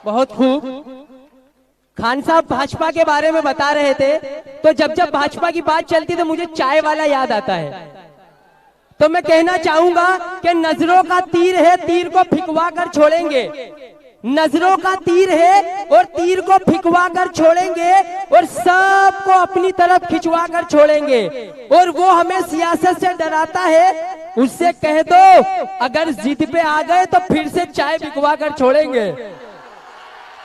बहुत खूब। खान साहब भाजपा के बारे में बता रहे थे, तो जब जब भाजपा की बात चलती तो मुझे चाय वाला याद आता है। तो मैं कहना चाहूंगा कि नजरों का तीर है, तीर को फिकवा कर छोड़ेंगे। नजरों का तीर है और तीर को फिकवा कर छोड़ेंगे और सबको अपनी तरफ खिंचवा कर छोड़ेंगे। और वो हमें सियासत से डराता है, उससे कह दो अगर जिद पे आ गए तो फिर से चाय बिकवा कर छोड़ेंगे।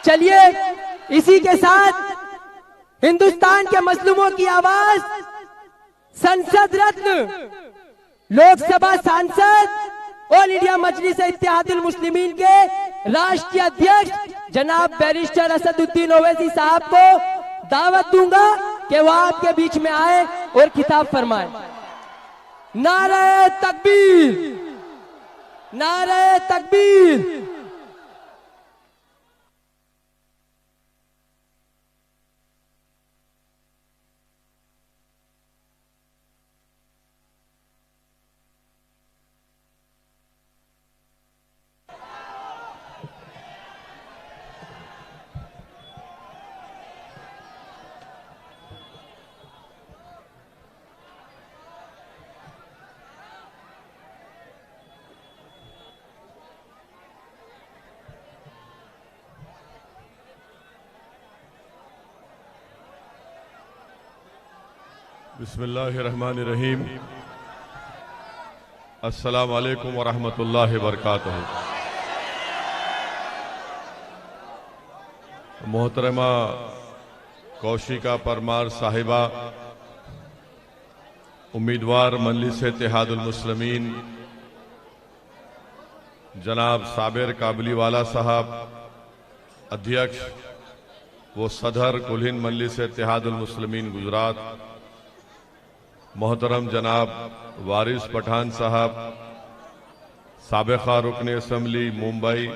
चलिए, इसी के साथ हिंदुस्तान के मजलूमों की आवाज, संसद रत्न, लोकसभा सांसद, ऑल इंडिया मजलिस इत्तेहादुल मुस्लिमीन के राष्ट्रीय अध्यक्ष जनाब बैरिस्टर असदुद्दीन ओवैसी साहब को दावत दूंगा कि वो आपके बीच में आए और खिताब फरमाए। नारे तकबीर, नारे तकबीर। बिस्मिल्लाहिर्रहमानिर्रहीम। अस्सलाम वालेकुम वरहमतुल्लाहि वबरकातुहू। मोहतरमा कौशिका परमार साहिबा, उम्मीदवार मजलिस इत्तेहादुल मुस्लिमीन जनाब साबिर काबलीवाला साहब, अध्यक्ष वो सदर कुल-हिंद मजलिस इत्तेहादुल मुस्लिमीन गुजरात, मोहतरम जनाब वारिस पठान साहब, साबिक़ा रुकन असम्बली मुंबई,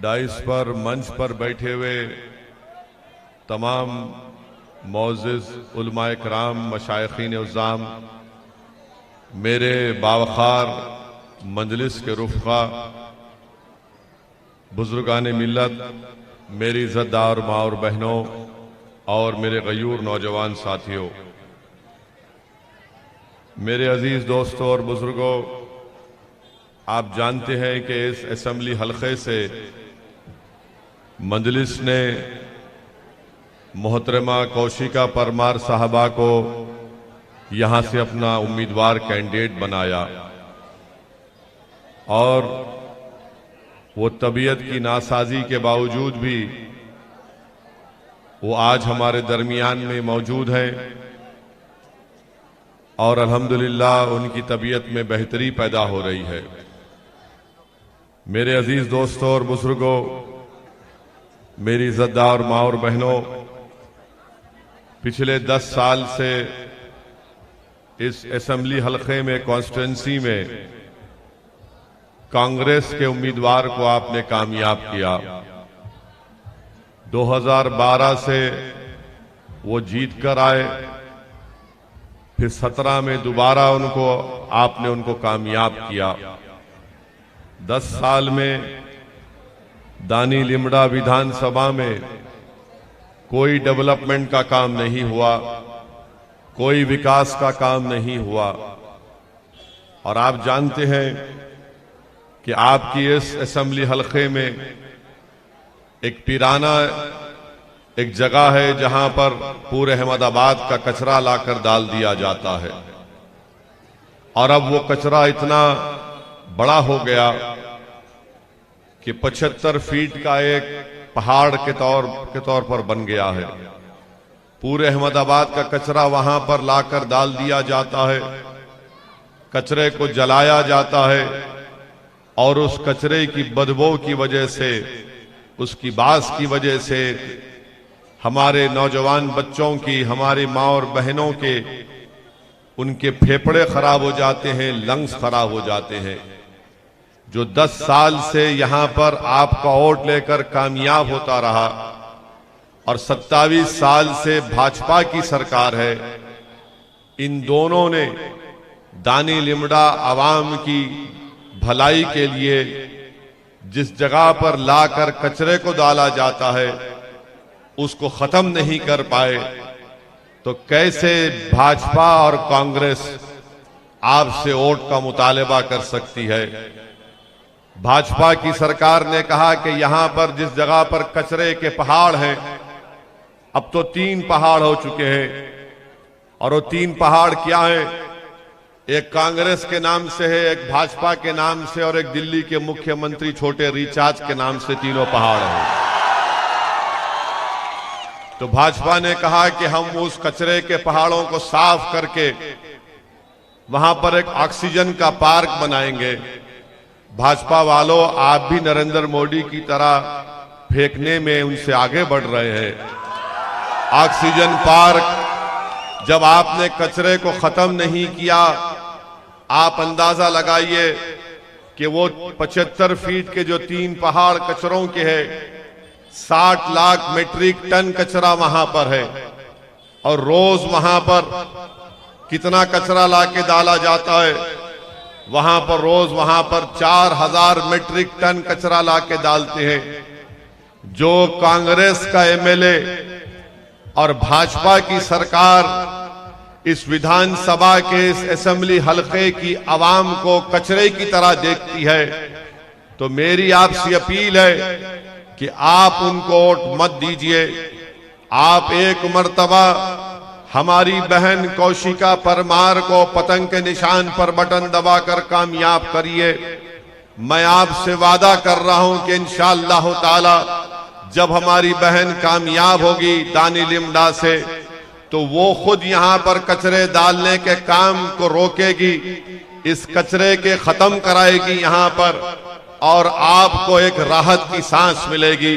डाइस पर मंच पर बैठे हुए तमाम मोअज़्ज़िज़ उलमाए कराम, मशाइख़ीन उज़्ज़ाम, मेरे बावखार मजलिस के रुफ़क़ा, बुजुर्गान मिल्लत, मेरी इज़्ज़तदार माँ और बहनों और मेरे गयूर नौजवान साथियों, मेरे अजीज दोस्तों और बुजुर्गों, आप जानते हैं कि इस असेंबली हलक़े से मजलिस ने मोहतरमा कौशिका परमार साहबा को यहाँ से अपना उम्मीदवार कैंडिडेट बनाया और वो तबीयत की नासाजी के बावजूद भी वो आज हमारे दरमियान में मौजूद है और अल्हम्दुलिल्लाह उनकी तबीयत में बेहतरी पैदा हो रही है। मेरे अजीज दोस्तों और बुजुर्गों, मेरी इज्जतदार माँ और बहनों, पिछले 10 साल से इस असेंबली हलके में, कॉन्स्टिट्यूंसी में कांग्रेस के उम्मीदवार को आपने कामयाब किया। 2012 से वो जीत कर आए, फिर 17 में दोबारा आपने उनको कामयाब किया। 10 साल में दानी लिमड़ा विधानसभा में कोई डेवलपमेंट का काम नहीं हुआ, कोई विकास का काम नहीं हुआ। और आप जानते हैं कि आपकी इस असेंबली हलके में एक पिराना एक जगह है जहां पर पूरे अहमदाबाद का कचरा लाकर डाल दिया जाता है और अब वो कचरा इतना बड़ा हो गया कि 75 फीट का एक पहाड़ के तौर पर बन गया है। पूरे अहमदाबाद का कचरा वहां पर लाकर डाल दिया जाता है, कचरे को जलाया जाता है और उस कचरे की बदबू की वजह से, उसकी बास की वजह से हमारे नौजवान बच्चों की, हमारी माँ और बहनों के, उनके फेफड़े खराब हो जाते हैं, लंग्स खराब हो जाते हैं। जो 10 साल से यहां पर आपका वोट लेकर कामयाब होता रहा और 27 साल से भाजपा की सरकार है, इन दोनों ने दानी लिमड़ा आवाम की भलाई के लिए जिस जगह पर लाकर कचरे को डाला जाता है उसको खत्म नहीं कर पाए, तो कैसे भाजपा और कांग्रेस आपसे वोट का मुतालबा कर सकती है। भाजपा की सरकार ने कहा कि यहां पर जिस जगह पर कचरे के पहाड़ हैं, अब तो 3 पहाड़ हो चुके हैं। और वो 3 पहाड़ क्या हैं? एक कांग्रेस के नाम से है, एक भाजपा के नाम से और एक दिल्ली के मुख्यमंत्री छोटे रिचार्ज के नाम से, तीनों पहाड़ हैं। तो भाजपा ने कहा कि हम उस कचरे के पहाड़ों को साफ करके वहां पर एक ऑक्सीजन का पार्क बनाएंगे। भाजपा वालों, आप भी नरेंद्र मोदी की तरह फेंकने में उनसे आगे बढ़ रहे हैं। ऑक्सीजन पार्क, जब आपने कचरे को खत्म नहीं किया, आप अंदाजा लगाइए कि वो 75 फीट के जो 3 पहाड़ कचरों के हैं, 60 लाख मीट्रिक टन कचरा वहां पर है और रोज वहां पर कितना कचरा लाके डाला जाता है? वहां पर रोज 4000 मीट्रिक टन कचरा लाके डालते हैं। जो कांग्रेस का एमएलए और भाजपा की सरकार इस विधानसभा के इस असेंबली हलके की आवाम को कचरे की तरह देखती है, तो मेरी आपसे अपील है कि आप उनको वोट मत दीजिए। आप एक मर्तबा हमारी बहन कौशिका परमार को पतंग के निशान पर बटन दबाकर कामयाब करिए। मैं आपसे वादा कर रहा हूं कि इंशाअल्लाह ताला जब हमारी बहन कामयाब होगी दानी लिमड़ा से, तो वो खुद यहां पर कचरे डालने के काम को रोकेगी, इस कचरे के खत्म कराएगी यहां पर, और आपको एक राहत की सांस मिलेगी।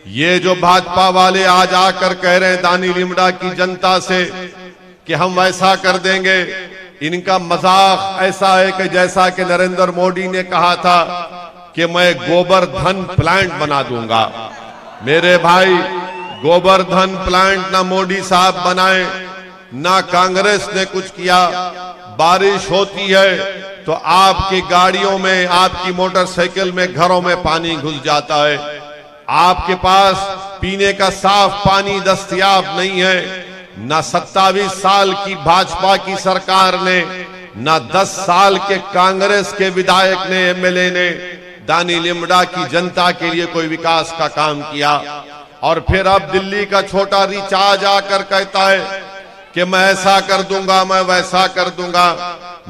ये जो भाजपा वाले आज आकर कह रहे हैं दानी लिमड़ा की जनता से कि हम ऐसा कर देंगे, इनका मजाक ऐसा है कि जैसा कि नरेंद्र मोदी ने कहा था कि मैं गोबर्धन प्लांट बना दूंगा। मेरे भाई, गोबर्धन प्लांट ना मोदी साहब बनाए, ना कांग्रेस ने कुछ किया। बारिश होती है तो आपकी गाड़ियों में, आपकी मोटरसाइकिल में, घरों में पानी घुस जाता है। आपके पास पीने का साफ पानी दस्तयाब नहीं है। ना 27 साल की भाजपा की सरकार ने, ना 10 साल के कांग्रेस के विधायक ने, एमएलए ने दानी लिमड़ा की जनता के लिए कोई विकास का काम किया। और फिर अब दिल्ली का छोटा रिचार्ज आकर कहता है कि मैं ऐसा कर दूंगा, मैं वैसा कर दूंगा।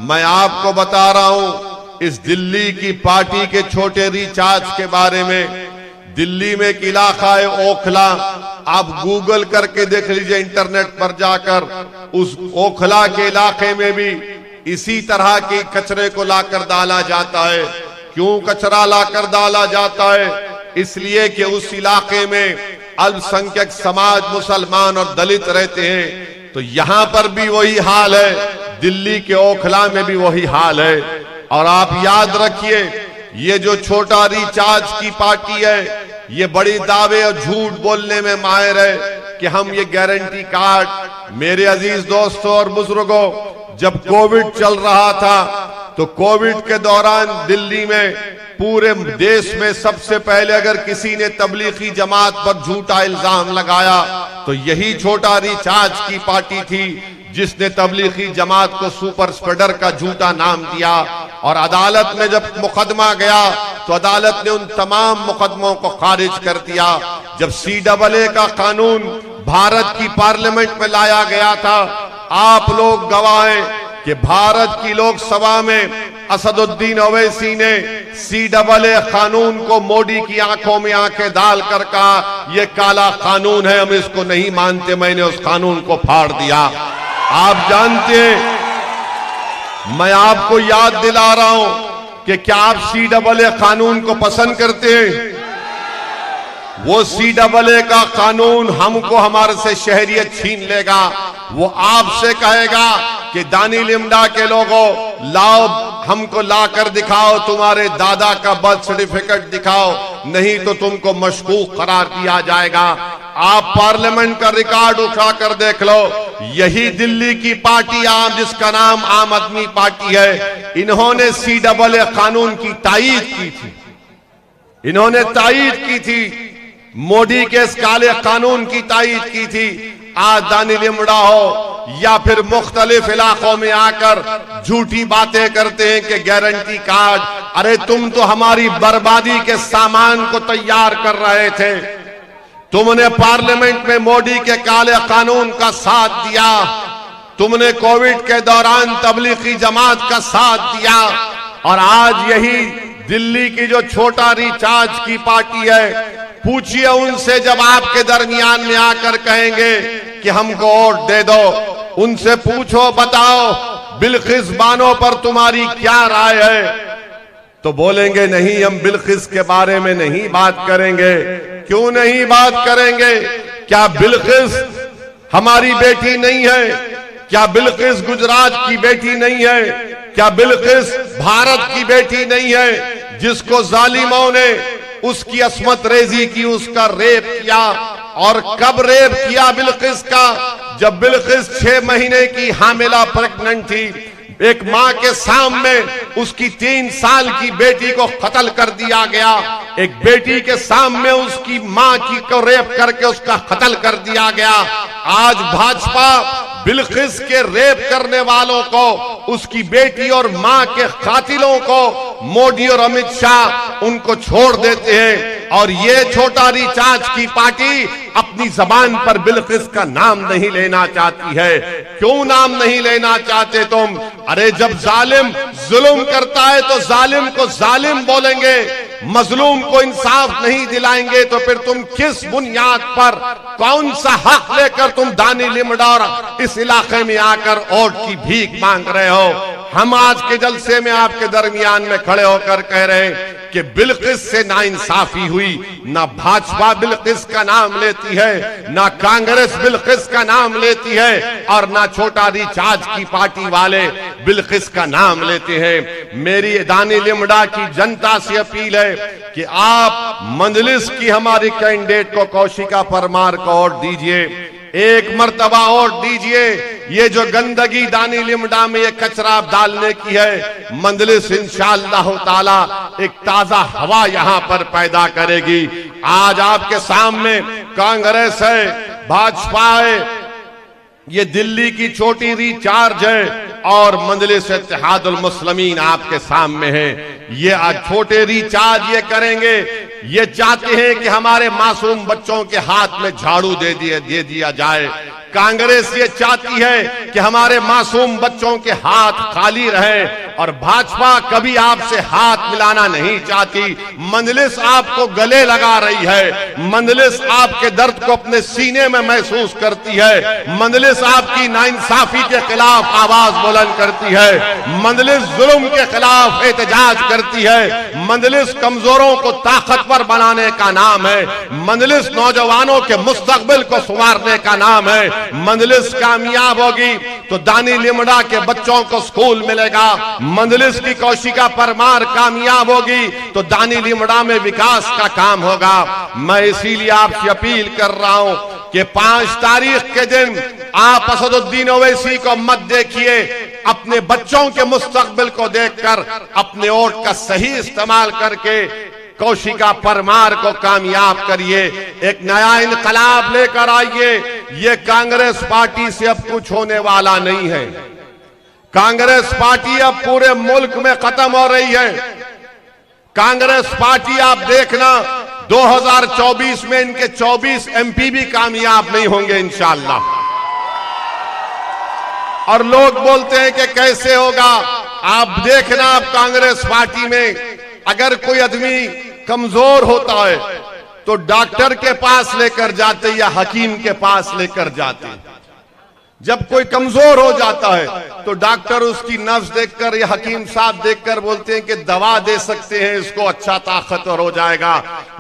मैं आपको बता रहा हूं इस दिल्ली की पार्टी के छोटे रिचार्ज के बारे में। दिल्ली में एक इलाका है ओखला, आप गूगल करके देख लीजिए इंटरनेट पर जाकर। उस ओखला के इलाके में भी इसी तरह के कचरे को लाकर डाला जाता है। क्यों कचरा लाकर डाला जाता है? इसलिए कि उस इलाके में अल्पसंख्यक समाज, मुसलमान और दलित रहते हैं। तो यहां पर भी वही हाल है, दिल्ली के ओखला में भी वही हाल है। और आप याद रखिए, ये जो छोटा रिचार्ज की पार्टी है, ये बड़ी दावे और झूठ बोलने में माहिर है कि हम ये गारंटी कार्ड। मेरे अजीज दोस्तों और बुजुर्गों, जब कोविड चल रहा था तो कोविड के दौरान दिल्ली में पूरे देश में सबसे पहले अगर किसी ने तबलीगी जमात पर झूठा इल्जाम लगाया तो यही छोटा रिचार्ज की पार्टी थी, जिसने तबलीगी जमात को सुपर स्प्रेडर का झूठा नाम दिया। और अदालत में जब मुकदमा गया तो अदालत ने उन तमाम मुकदमों को खारिज कर दिया। जब CAA का कानून भारत की पार्लियामेंट में लाया गया था, आप लोग गवाह हैं कि भारत की लोकसभा में असदुद्दीन ओवैसी ने CAA कानून को मोदी की आंखों में आंखें डालकर कहा यह काला कानून है, हम इसको नहीं मानते, मैंने उस कानून को फाड़ दिया। आप जानते हैं, मैं आपको याद दिला रहा हूं कि क्या आप CAA कानून को पसंद करते हैं? वो CAA का कानून हमको हमारे से शहरियत छीन लेगा। वो आपसे कहेगा कि दानी लिमडा के लोगों, लाओ हमको ला कर दिखाओ, तुम्हारे दादा का बर्थ सर्टिफिकेट दिखाओ, नहीं तो तुमको मशकूक करार दिया जाएगा। आप पार्लियामेंट का रिकॉर्ड उठाकर देख लो, यही दिल्ली की पार्टी आम, जिसका नाम आम आदमी पार्टी है, इन्होंने CAA कानून की तायीद की थी। इन्होंने तायीद की थी, मोदी के इस काले कानून की तायीद की थी। आज दानी लिमड़ा हो या फिर मुख्तलिफ इलाकों में आकर झूठी बातें करते हैं कि गारंटी कार्ड। अरे तुम तो हमारी बर्बादी के सामान को तैयार कर रहे थे। तुमने पार्लियामेंट में मोदी के काले कानून का साथ दिया, तुमने कोविड के दौरान तबलीगी जमात का साथ दिया, और आज यही दिल्ली की जो छोटा रिचार्ज की पार्टी है, पूछिए उनसे जब आपके दरमियान में आकर कहेंगे कि हमको वोट दे दो, उनसे पूछो, बताओ बिल्किस बानो पर तुम्हारी क्या राय है, तो बोलेंगे नहीं, हम बिल्किस के बारे में नहीं बात करेंगे। क्यों नहीं बात करेंगे? क्या बिल्किस हमारी बेटी नहीं है? क्या बिल्किस गुजरात की बेटी नहीं है? क्या बिल्किस भारत की बेटी नहीं है, जिसको जालिमों ने उसकी अस्मत रेजी की, उसका रेप किया? और कब रेप किया बिल्किस का? जब बिल्किस 6 महीने की हामिला प्रेग्नेंट थी, एक मां के सामने उसकी 3 साल की बेटी को कत्ल कर दिया गया। एक बेटी के सामने उसकी मां की को रेप करके उसका कत्ल कर दिया गया। आज भाजपा बिल्किस के रेप करने वालों को, उसकी बेटी और मां के कातिलों को मोदी और अमित शाह उनको छोड़ देते हैं। और ये छोटा रिचार्ज की पार्टी अपनी जबान पर बिल्किस का नाम नहीं लेना चाहती है। क्यों नाम नहीं लेना चाहते तुम? अरे जब जालिम जुल्म करता है तो जालिम को जालिम बोलेंगे, मजलूम को इंसाफ नहीं दिलाएंगे, तो फिर तुम किस बुनियाद पर, कौन सा हक लेकर तुम दानी लिमड़ा और इस इलाके में आकर वोट की भीख मांग रहे हो? हम आज के जलसे में आपके दरमियान में खड़े होकर कह रहे हैं कि बिल्किस से नाइंसाफी हुई। ना भाजपा बिल्किस का नाम लेती है, ना कांग्रेस बिल्किस का नाम लेती है, और ना छोटा रिचार्ज की पार्टी वाले बिल्किस का नाम लेते हैं। मेरी दानी लिमड़ा की जनता से अपील है कि आप मंजलिस की हमारी कैंडिडेट को कौशिका परमार को वोट दीजिए, एक मर्तबा वोट दीजिए। ये जो गंदगी दानी लिमडा में ये कचरा डालने की है, मंजलिस इंशाअल्लाह ताला एक ताजा हवा यहां पर पैदा करेगी। आज आपके सामने कांग्रेस है, भाजपा है, ये दिल्ली की छोटी रिचार्ज है, और मंजलिस इत्तेहादुल मुस्लिमीन आपके सामने है। ये आज छोटे रिचार्ज ये करेंगे ये चाहते हैं कि हमारे मासूम बच्चों के हाथ में झाड़ू दे दिया जाए। कांग्रेस ये चाहती है कि हमारे मासूम बच्चों के हाथ खाली रहे, और भाजपा कभी आपसे हाथ मिलाना नहीं चाहती। मंजलिस आपको गले लगा रही है, मंजलिस आपके दर्द को अपने सीने में महसूस करती है, मंजलिस आपकी नाइंसाफी के खिलाफ आवाज बुलंद करती है, मंजलिस जुल्म के खिलाफ एहतजाज करती है, मंजलिस कमजोरों को ताकतवर बनाने का नाम है, मंजलिस नौजवानों के मुस्तकबिल को संवारने का नाम है। मंजलिस कामयाब होगी तो दानी लिमड़ा के बच्चों को स्कूल मिलेगा, मंजलिस की कौशिका परमार कामयाब होगी तो दानी लिमड़ा में विकास का काम होगा। मैं इसीलिए आपसे अपील कर रहा हूं कि 5 तारीख के दिन आप असदुद्दीन ओवैसी को मत देखिए, अपने बच्चों के मुस्तकबिल को देखकर अपने वोट का सही इस्तेमाल करके कौशिका परमार को कामयाब करिए, एक नया इनकलाब लेकर आइए। ये कांग्रेस पार्टी से अब कुछ होने वाला नहीं है। कांग्रेस पार्टी अब पूरे मुल्क में खत्म हो रही है। कांग्रेस पार्टी आप देखना 2024 में इनके 24 एमपी भी कामयाब नहीं होंगे इंशाअल्लाह। और लोग बोलते हैं कि कैसे होगा, आप देखना आप कांग्रेस पार्टी में अगर कोई आदमी कमजोर होता है तो डॉक्टर के पास लेकर जाते या हकीम के पास लेकर जाते। जब कोई कमजोर हो जाता है तो डॉक्टर उसकी नब्ज देखकर या हकीम साहब देखकर बोलते हैं कि दवा दे सकते हैं, इसको अच्छा ताकतवर हो जाएगा।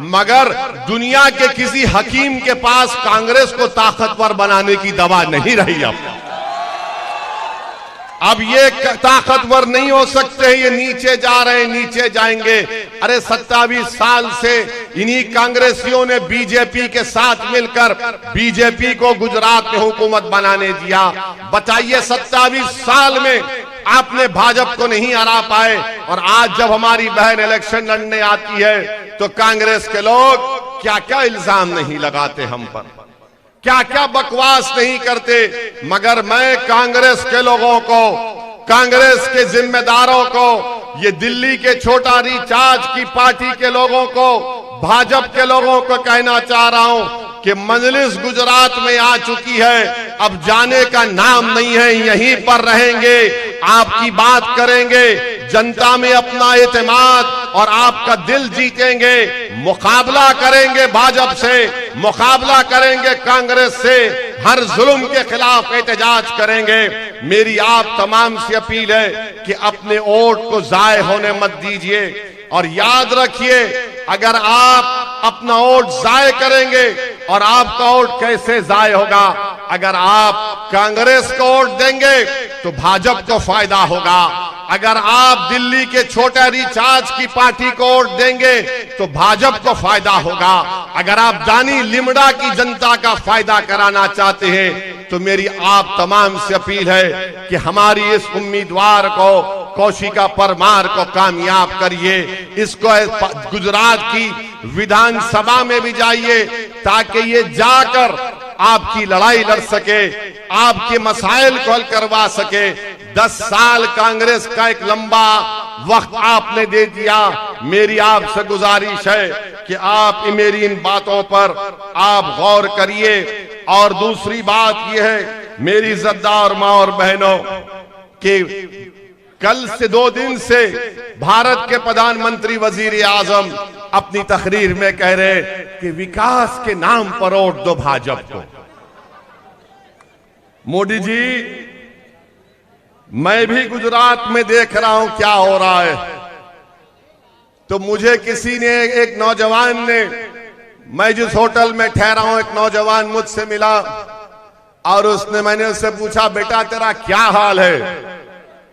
मगर दुनिया के किसी हकीम के पास कांग्रेस को ताकतवर बनाने की दवा नहीं रही। अब ये ताकतवर नहीं हो सकते, ये नीचे जा रहे हैं, नीचे जाएंगे। अरे 27 साल से इन्हीं कांग्रेसियों ने बीजेपी के साथ मिलकर बीजेपी को गुजरात में हुकूमत बनाने दिया। बताइए 27 साल में आपने भाजपा को नहीं हरा पाए, और आज जब हमारी बहन इलेक्शन लड़ने आती है तो कांग्रेस के लोग क्या क्या इल्जाम नहीं लगाते हम पर, क्या क्या बकवास नहीं करते। मगर मैं कांग्रेस के लोगों को, कांग्रेस के जिम्मेदारों को, ये दिल्ली के छोटा रिचार्ज की पार्टी के लोगों को, भाजपा के लोगों को कहना चाह रहा हूं कि मजलिस गुजरात में आ चुकी है, अब जाने का नाम नहीं है, यहीं पर रहेंगे, आपकी बात करेंगे, जनता में अपना एतमाद और आपका दिल जीतेंगे, मुकाबला करेंगे भाजपा से, मुकाबला करेंगे कांग्रेस से, हर जुल्म के खिलाफ एहतजाज करेंगे। मेरी आप तमाम से अपील है कि अपने वोट को जाय होने मत दीजिए, और याद रखिए अगर आप अपना वोट जाय करेंगे, और आपका वोट कैसे जाय होगा, अगर आप कांग्रेस को वोट देंगे तो भाजपा को फायदा होगा, अगर आप दिल्ली के छोटा रिचार्ज की पार्टी को वोट देंगे तो भाजपा को फायदा होगा, अगर आप दानी लिमड़ा की जनता का फायदा कराना चाहते हैं तो मेरी आप तमाम से अपील है कि हमारी इस उम्मीदवार को, कौशिका परमार को कामयाब करिए। इसको गुजरात की विधानसभा में भी जाइए ताकि ये जाकर आपकी लड़ाई लड़ सके, आपके मसाइल को हल करवा सके। 10 साल कांग्रेस का एक लंबा वक्त आपने दे दिया। मेरी आपसे गुजारिश है कि आप मेरी इन बातों पर आप गौर करिए। और दूसरी बात यह है मेरी इज्जतदार माँ और बहनों कि कल से 2 दिन से भारत के प्रधानमंत्री वजीर आजम अपनी तकरीर में कह रहे कि विकास के नाम पर वोट दो भाजपा को। मोदी जी, मैं भी गुजरात में देख रहा हूं क्या हो रहा है। तो मुझे किसी ने, एक नौजवान ने, मैं जिस होटल में ठहरा हूं, एक नौजवान मुझसे मिला और मैंने उससे पूछा, बेटा तेरा क्या हाल है?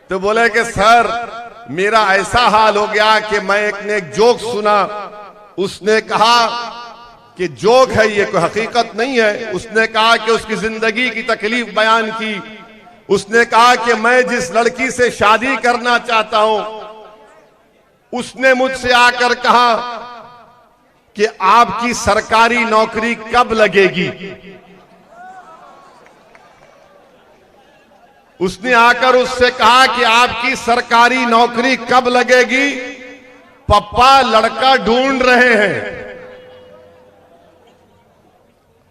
तो बोले कि सर मेरा ऐसा हाल हो गया कि मैं एक जोक सुना, उसने कहा कि जोक है ये, कोई हकीकत नहीं है। उसने कहा कि उसकी जिंदगी की तकलीफ बयान की। उसने कहा कि मैं जिस लड़की से शादी करना चाहता हूं उसने मुझसे आकर कहा कि आपकी सरकारी नौकरी कब लगेगी। उसने आकर उससे कहा कि आपकी सरकारी नौकरी कब लगेगी। पप्पा लड़का ढूंढ रहे हैं,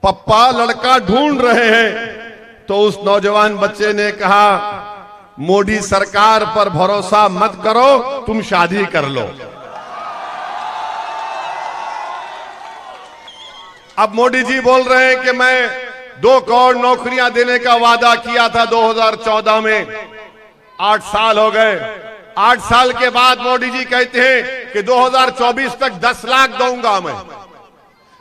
पप्पा लड़का ढूंढ रहे हैं। तो उस नौजवान बच्चे ने कहा, मोदी सरकार पर भरोसा मत करो, तुम शादी कर लो। अब मोदी जी बोल रहे हैं कि मैं 2 करोड़ नौकरियां देने का वादा किया था 2014 में, 8 साल हो गए। 8 साल के बाद मोदी जी कहते हैं कि 2024 तक 10 लाख दूंगा मैं।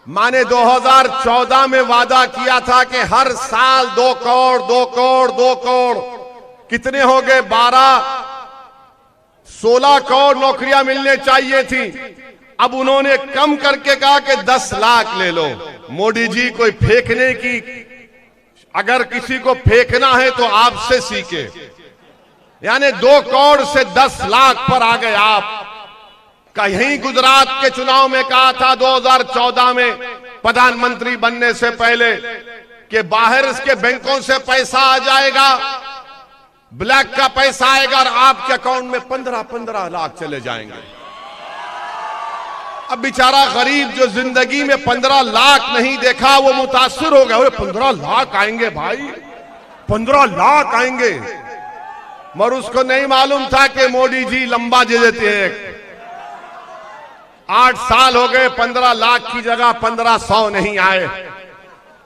माने 2014 में वादा किया था कि हर साल 2 करोड़ 2 करोड़ 2 करोड़, कितने हो गए? 16 करोड़ नौकरियां मिलने चाहिए थी। अब उन्होंने कम करके कहा कि 10 लाख ले लो। मोदी जी कोई फेंकने की, अगर किसी को फेंकना है तो आपसे सीखे, यानी 2 करोड़ से 10 लाख पर आ गए आप। कहीं गुजरात के चुनाव में कहा था 2014 में प्रधानमंत्री बनने से पहले कि बाहर इसके बैंकों से पैसा आ जाएगा, ब्लैक का पैसा आएगा और आपके अकाउंट में 15-15 लाख चले जाएंगे। अब बेचारा गरीब जो जिंदगी में 15 लाख नहीं देखा वो मुतासिर हो गया। 15 लाख आएंगे भाई, 15 लाख आएंगे। मगर उसको नहीं मालूम था कि मोदी जी लंबा दे देते हैं। 8 साल हो गए, 15 लाख की जगह 1500 नहीं आए।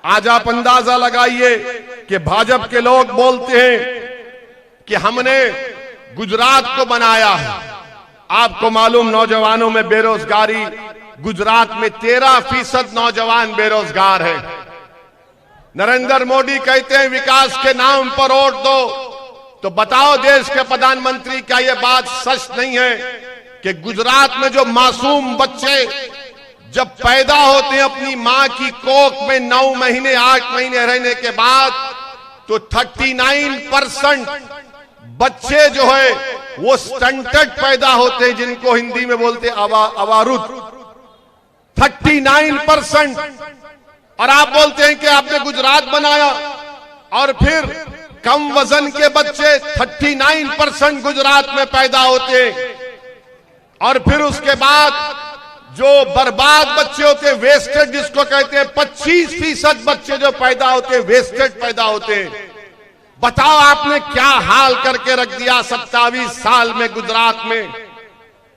आज आप अंदाजा लगाइए कि भाजपा के लोग बोलते हैं कि हमने गुजरात को बनाया है। आपको मालूम नौजवानों में बेरोजगारी, गुजरात में 13% नौजवान बेरोजगार है। नरेंद्र मोदी कहते हैं विकास के नाम पर वोट दो, तो बताओ देश के प्रधानमंत्री, क्या यह बात सच नहीं है कि गुजरात में जो मासूम बच्चे जब पैदा होते हैं अपनी मां की कोख में 9 महीने 8 महीने रहने के बाद, तो 39% बच्चे जो है वो स्टंटेड पैदा होते हैं, जिनको हिंदी में बोलते अवारुद। 39%। और आप बोलते हैं कि आपने गुजरात बनाया, और फिर कम वजन के बच्चे 39% गुजरात में पैदा होते हैं। और फिर उसके बाद जो बर्बाद बच्चे होते हैं, वेस्टेड जिसको कहते हैं, 25% बच्चे जो पैदा होते हैं वेस्टेड पैदा होते हैं। बताओ आपने क्या हाल करके रख दिया 27 साल में गुजरात में।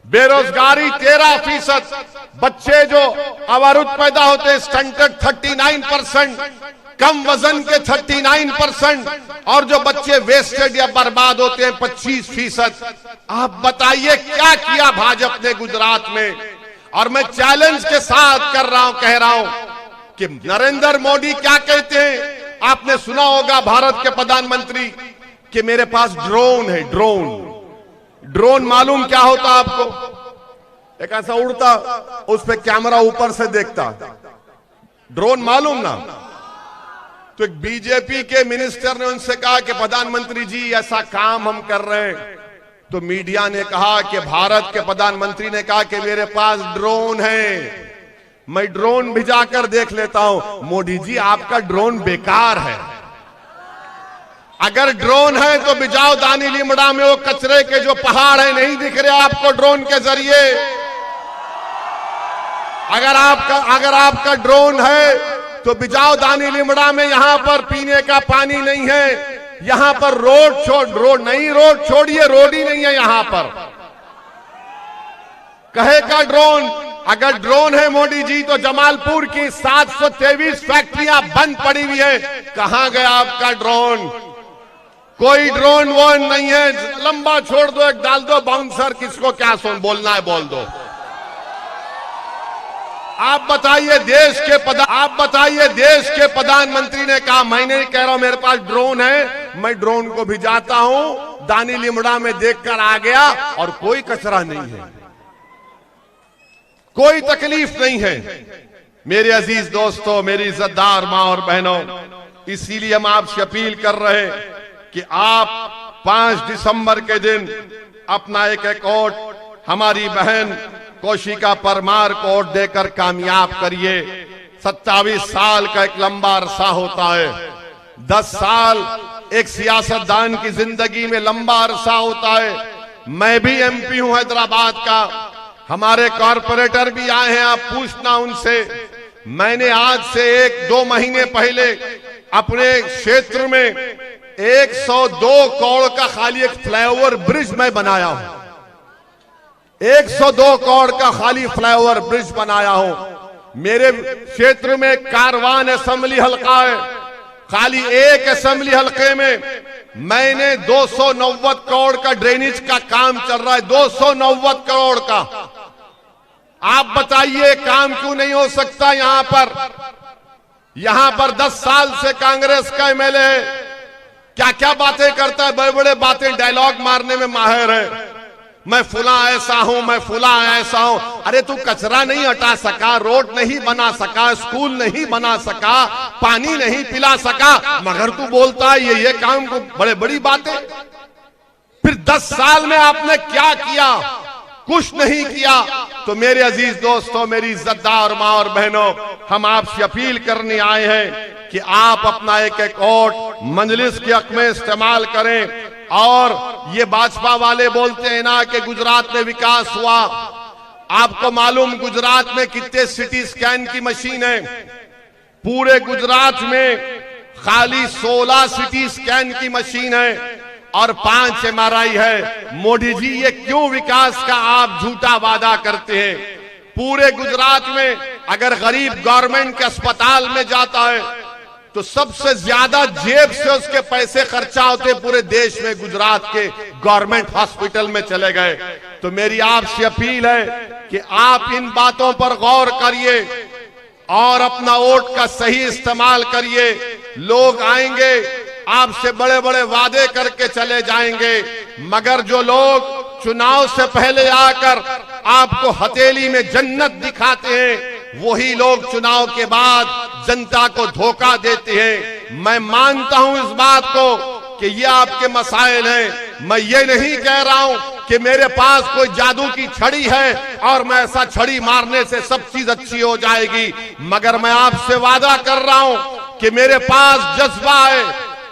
बेरोजगारी 13%, बच्चे जो अवारुद पैदा होते हैं स्टंटेड 39%, कम वजन के 39%, और जो बच्चे वेस्टेड या बर्बाद होते हैं 25%। आप बताइए क्या किया भाजपा ने गुजरात में। और मैं चैलेंज के साथ कह रहा हूं कि नरेंद्र मोदी क्या कहते हैं। आपने सुना होगा भारत के प्रधानमंत्री कि मेरे पास ड्रोन है। ड्रोन मालूम क्या होता आपको? एक ऐसा उड़ता, उस पे कैमरा ऊपर से देखता, ड्रोन मालूम ना? तो एक बीजेपी के मिनिस्टर ने उनसे कहा कि प्रधानमंत्री जी ऐसा काम हम कर रहे हैं। तो मीडिया ने कहा कि भारत के प्रधानमंत्री ने कहा कि मेरे पास ड्रोन है, मैं ड्रोन भिजाकर देख लेता हूं। मोदी जी आपका ड्रोन बेकार है। अगर ड्रोन है तो भिजाओ दानी लिमड़ा में वो कचरे के जो पहाड़ है, नहीं दिख रहे आपको ड्रोन के जरिए? अगर आपका ड्रोन है तो भिजाओ दानी लिमड़ा में। यहां पर पीने का पानी नहीं है, यहां पर रोड छोड़िए, रोड ही नहीं है यहां पर। कहेगा ड्रोन, अगर ड्रोन है मोदी जी तो जमालपुर की 723 फैक्ट्रियां बंद पड़ी हुई है, कहां गया आपका ड्रोन? कोई ड्रोन वोन नहीं है। लंबा छोड़ दो, एक डाल दो बाउंसर, किसको क्या बोलना है बोल दो। आप बताइए देश के प्रधानमंत्री ने कहा, मैं नहीं कह रहा हूं मेरे पास ड्रोन है, मैं ड्रोन को भिजाता हूं, दानी लिमड़ा में देखकर आ गया और कोई कचरा नहीं है, कोई तकलीफ नहीं है। मेरे अजीज दोस्तों, मेरी इज्जतदार मां और बहनों, इसीलिए हम आपसे अपील कर रहे हैं कि आप 5 दिसंबर के दिन अपना एक वोट हमारी बहन कौशिका परमार को वोट देकर कामयाब करिए। 27 साल का एक लंबा अरसा होता है। 10 साल एक सियासतदान की जिंदगी में लंबा अरसा होता है। मैं भी एमपी हूं हैदराबाद का। हमारे कॉरपोरेटर भी आए हैं, आप पूछना उनसे। मैंने आज से 1-2 महीने पहले अपने क्षेत्र में 102 करोड़ का खाली एक फ्लाईओवर ब्रिज मैं बनाया हूं। 102 करोड़ का खाली फ्लाईओवर ब्रिज बनाया हूं। मेरे क्षेत्र में कारवान असेंबली हल्का है, खाली एक असेंबली हल्के में मैंने 290 करोड़ का ड्रेनेज का काम चल रहा है, 290 करोड़ का। आप बताइए काम क्यों नहीं हो सकता यहां पर? यहां पर 10 साल से कांग्रेस का एमएलए है, क्या क्या बातें करता है, बड़े बड़े बातें डायलॉग मारने में माहिर है। मैं फुला ऐसा हूं, मैं फुला ऐसा हूं। अरे तू कचरा नहीं हटा सका, रोड नहीं बना सका, स्कूल नहीं बना सका, पानी नहीं पिला सका, मगर तू बोलता है ये काम को बड़े बड़ी बातें। फिर 10 साल में आपने क्या किया? कुछ नहीं किया। तो मेरे अजीज दोस्तों, मेरी इज्जतदार मां और बहनों, हम आपसे अपील करने आए हैं कि आप अपना एक एक वोट मजलिस के हक में इस्तेमाल करें। और ये भाजपा वाले बोलते हैं ना कि गुजरात में विकास हुआ। आपको मालूम गुजरात में कितने सिटी स्कैन की मशीन है? पूरे गुजरात में खाली 16 सिटी स्कैन की मशीन है और 5 MRI है। मोदी जी, ये क्यों विकास का आप झूठा वादा करते हैं? पूरे गुजरात में अगर गरीब गवर्नमेंट के अस्पताल में जाता है तो सबसे ज्यादा जेब से उसके पैसे खर्चा होते पूरे देश में गुजरात के गवर्नमेंट हॉस्पिटल में चले गए। तो मेरी आपसे अपील है कि आप इन बातों पर गौर करिए और अपना वोट का सही इस्तेमाल करिए। लोग आएंगे, आपसे बड़े बड़े वादे करके चले जाएंगे, मगर जो लोग चुनाव से पहले आकर आपको हथेली में जन्नत दिखाते हैं, वही लोग चुनाव के बाद जनता को धोखा देते हैं। मैं मानता हूं इस बात को कि ये आपके मसाइल हैं। मैं ये नहीं कह रहा हूं कि मेरे पास कोई जादू की छड़ी है और मैं ऐसा छड़ी मारने से सब चीज अच्छी हो जाएगी, मगर मैं आपसे वादा कर रहा हूं कि मेरे पास जज्बा है,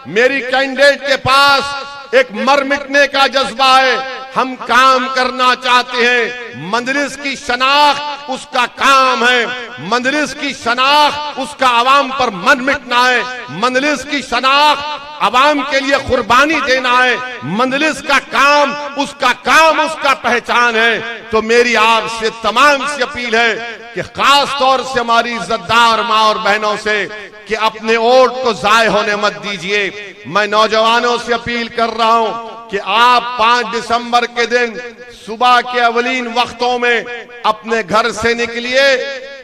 मेरी कैंडिडेट के पास एक मर मिटने का जज्बा है। हम काम करना चाहते हैं। मजलिस की शनाख्त उसका काम है, मजलिस की शनाख्त उसका आवाम पर मन मिटना है, मजलिस की शनाख्त आवाम के लिए कुर्बानी देना है, मजलिस का काम उसका पहचान है। तो मेरी आपसे तमाम से अपील है कि खास तौर से हमारी इज्जतदार मां और बहनों से कि अपने वोट को जाय होने मत दीजिए। मैं नौजवानों से अपील कर रहा हूं कि आप 5 दिसंबर के दिन सुबह के अवलीन वक्तों में अपने घर से निकलिए,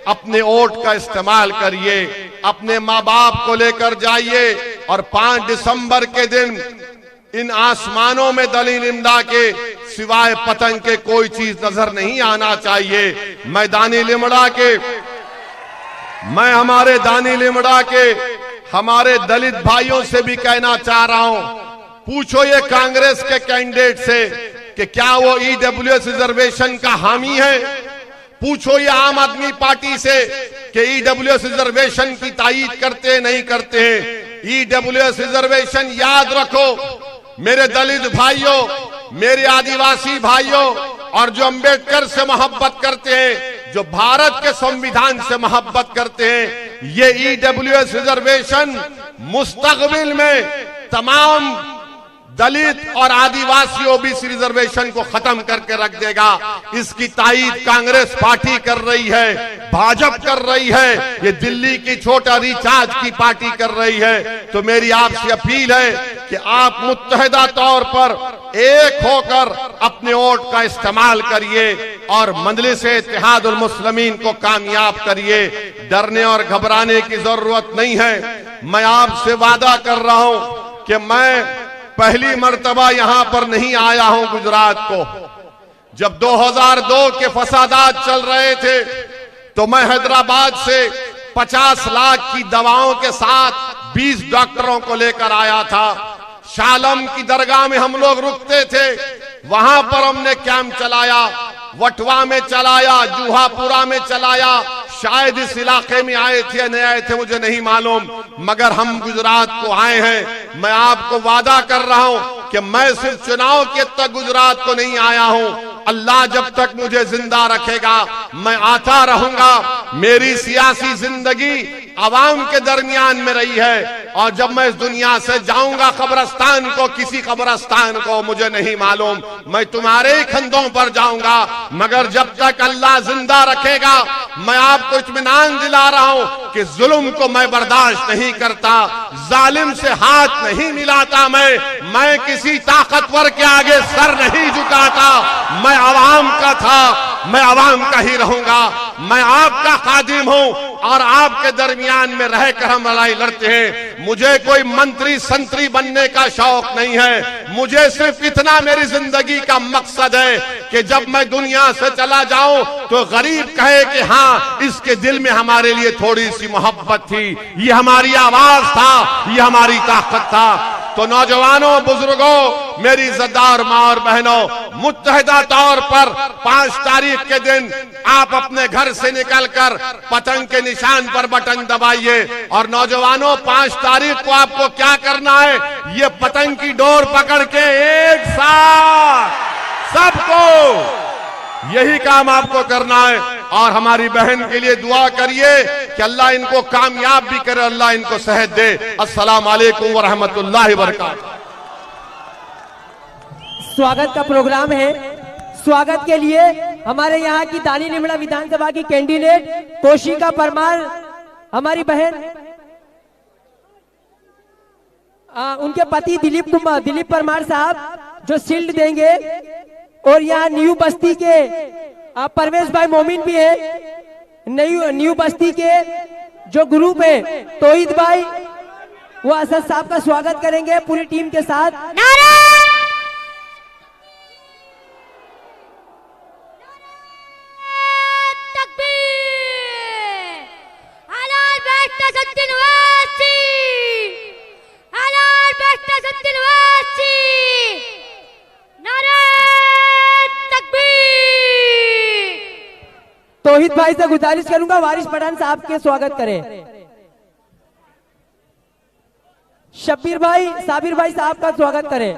अपने वोट का इस्तेमाल करिए, अपने माँ बाप को लेकर जाइए और 5 दिसंबर के दिन इन आसमानों में दलील इमदा के सिवाय पतंग के कोई चीज नजर नहीं आना चाहिए। मैं दानी लिमड़ा के, मैं हमारे दानी लिमड़ा के हमारे दलित भाइयों से भी कहना चाह रहा हूं, पूछो ये कांग्रेस के कैंडिडेट से कि क्या वो ईडब्ल्यूएस रिजर्वेशन का हामी है। पूछो ये आम आदमी पार्टी से कि ईडब्ल्यूएस रिजर्वेशन की तायीद करते नहीं करते हैं। ईडब्ल्यूएस रिजर्वेशन याद रखो मेरे दलित भाइयों, मेरे आदिवासी भाइयों, और जो अंबेडकर से मोहब्बत करते हैं, जो भारत के संविधान से मोहब्बत करते हैं, ये ईडब्ल्यूएस रिजर्वेशन मुस्तकबिल में तमाम दलित और आदिवासी ओबीसी रिजर्वेशन को खत्म करके रख देगा। इसकी तायीद कांग्रेस पार्टी कर रही है, भाजपा कर रही है, ये दिल्ली की छोटा रिचार्ज की पार्टी कर रही है। तो मेरी आपसे अपील है कि आप मुत्तहिदा तौर पर एक होकर अपने वोट का इस्तेमाल करिए और मजलिस इत्तेहादुल मुस्लिमीन को कामयाब करिए। डरने और घबराने की जरूरत नहीं है। मैं आपसे वादा कर रहा हूं कि मैं पहली मर्तबा यहां पर नहीं आया हूं गुजरात को। जब 2002 के फसादात चल रहे थे तो मैं हैदराबाद से 50 लाख की दवाओं के साथ 20 डॉक्टरों को लेकर आया था। शालम की दरगाह में हम लोग रुकते थे, वहां पर हमने कैंप चलाया, वटवा में चलाया, जूहापुरा में चलाया, शायद इस इलाके में आए थे या नहीं आए थे मुझे नहीं मालूम, मगर हम गुजरात को आए हैं। मैं आपको वादा कर रहा हूं कि मैं सिर्फ चुनाव के तक गुजरात को नहीं आया हूं, अल्लाह जब तक मुझे जिंदा रखेगा मैं आता रहूंगा। मेरी सियासी जिंदगी आवाम के दरमियान में रही है और जब मैं इस दुनिया से जाऊंगा कब्रस्तान को, किसी कब्रस्तान को मुझे नहीं मालूम, मैं तुम्हारे ही कंधों पर जाऊंगा। मगर जब तक अल्लाह जिंदा रखेगा मैं आपको इत्मीनान दिला रहा हूं कि जुल्म को मैं बर्दाश्त नहीं करता, जालिम से हाथ नहीं मिलाता। मैं किसी ताकतवर के आगे सर नहीं झुकाता। मैं आवाम का था, मैं आवाम का ही रहूंगा। मैं आपका खादिम हूं और आपके दरमियान में रहकर हम लड़ाई लड़ते हैं। मुझे कोई मंत्री संतरी बनने का शौक नहीं है। मुझे सिर्फ इतना मेरी जिंदगी का मकसद है कि जब मैं दुनिया से चला जाऊं तो गरीब कहे कि हाँ, इसके दिल में हमारे लिए थोड़ी सी मोहब्बत थी, ये हमारी आवाज था, ये हमारी ताकत था। तो नौजवानों, बुजुर्गों, मेरी इज्जतदार माँ और बहनों, मुत्तहिदा तौर पर 5 तारीख के दिन आप अपने घर से निकलकर पतंग के निशान पर बटन दबाइए। और नौजवानों, 5 तारीख को आपको क्या करना है, ये पतंग की डोर पकड़ के एक साथ सबको यही काम आपको करना है। और हमारी बहन के लिए दुआ करिए कि अल्लाह इनको कामयाब भी करे, अल्लाह इनको सेहत दे। अस्सलाम वालेकुम व रहमतुल्लाहि व बरकातहू। स्वागत का प्रोग्राम है। स्वागत के लिए हमारे यहाँ की दानी लिमड़ा विधानसभा की कैंडिडेट तोशिका परमार, हमारी बहन, उनके पति दिलीप परमार साहब जो शील्ड देंगे। और यहाँ न्यू बस्ती के परवेश भाई मोमिन भी है। न्यू बस्ती के जो ग्रुप है तोहिद भाई, वो असद साहब का स्वागत करेंगे पूरी टीम के साथ। तोहिद भाई से गुजारिश करूंगा वारिस पठान साहब के स्वागत करें। शब्बीर भाई, साबिर भाई साहब का स्वागत करें।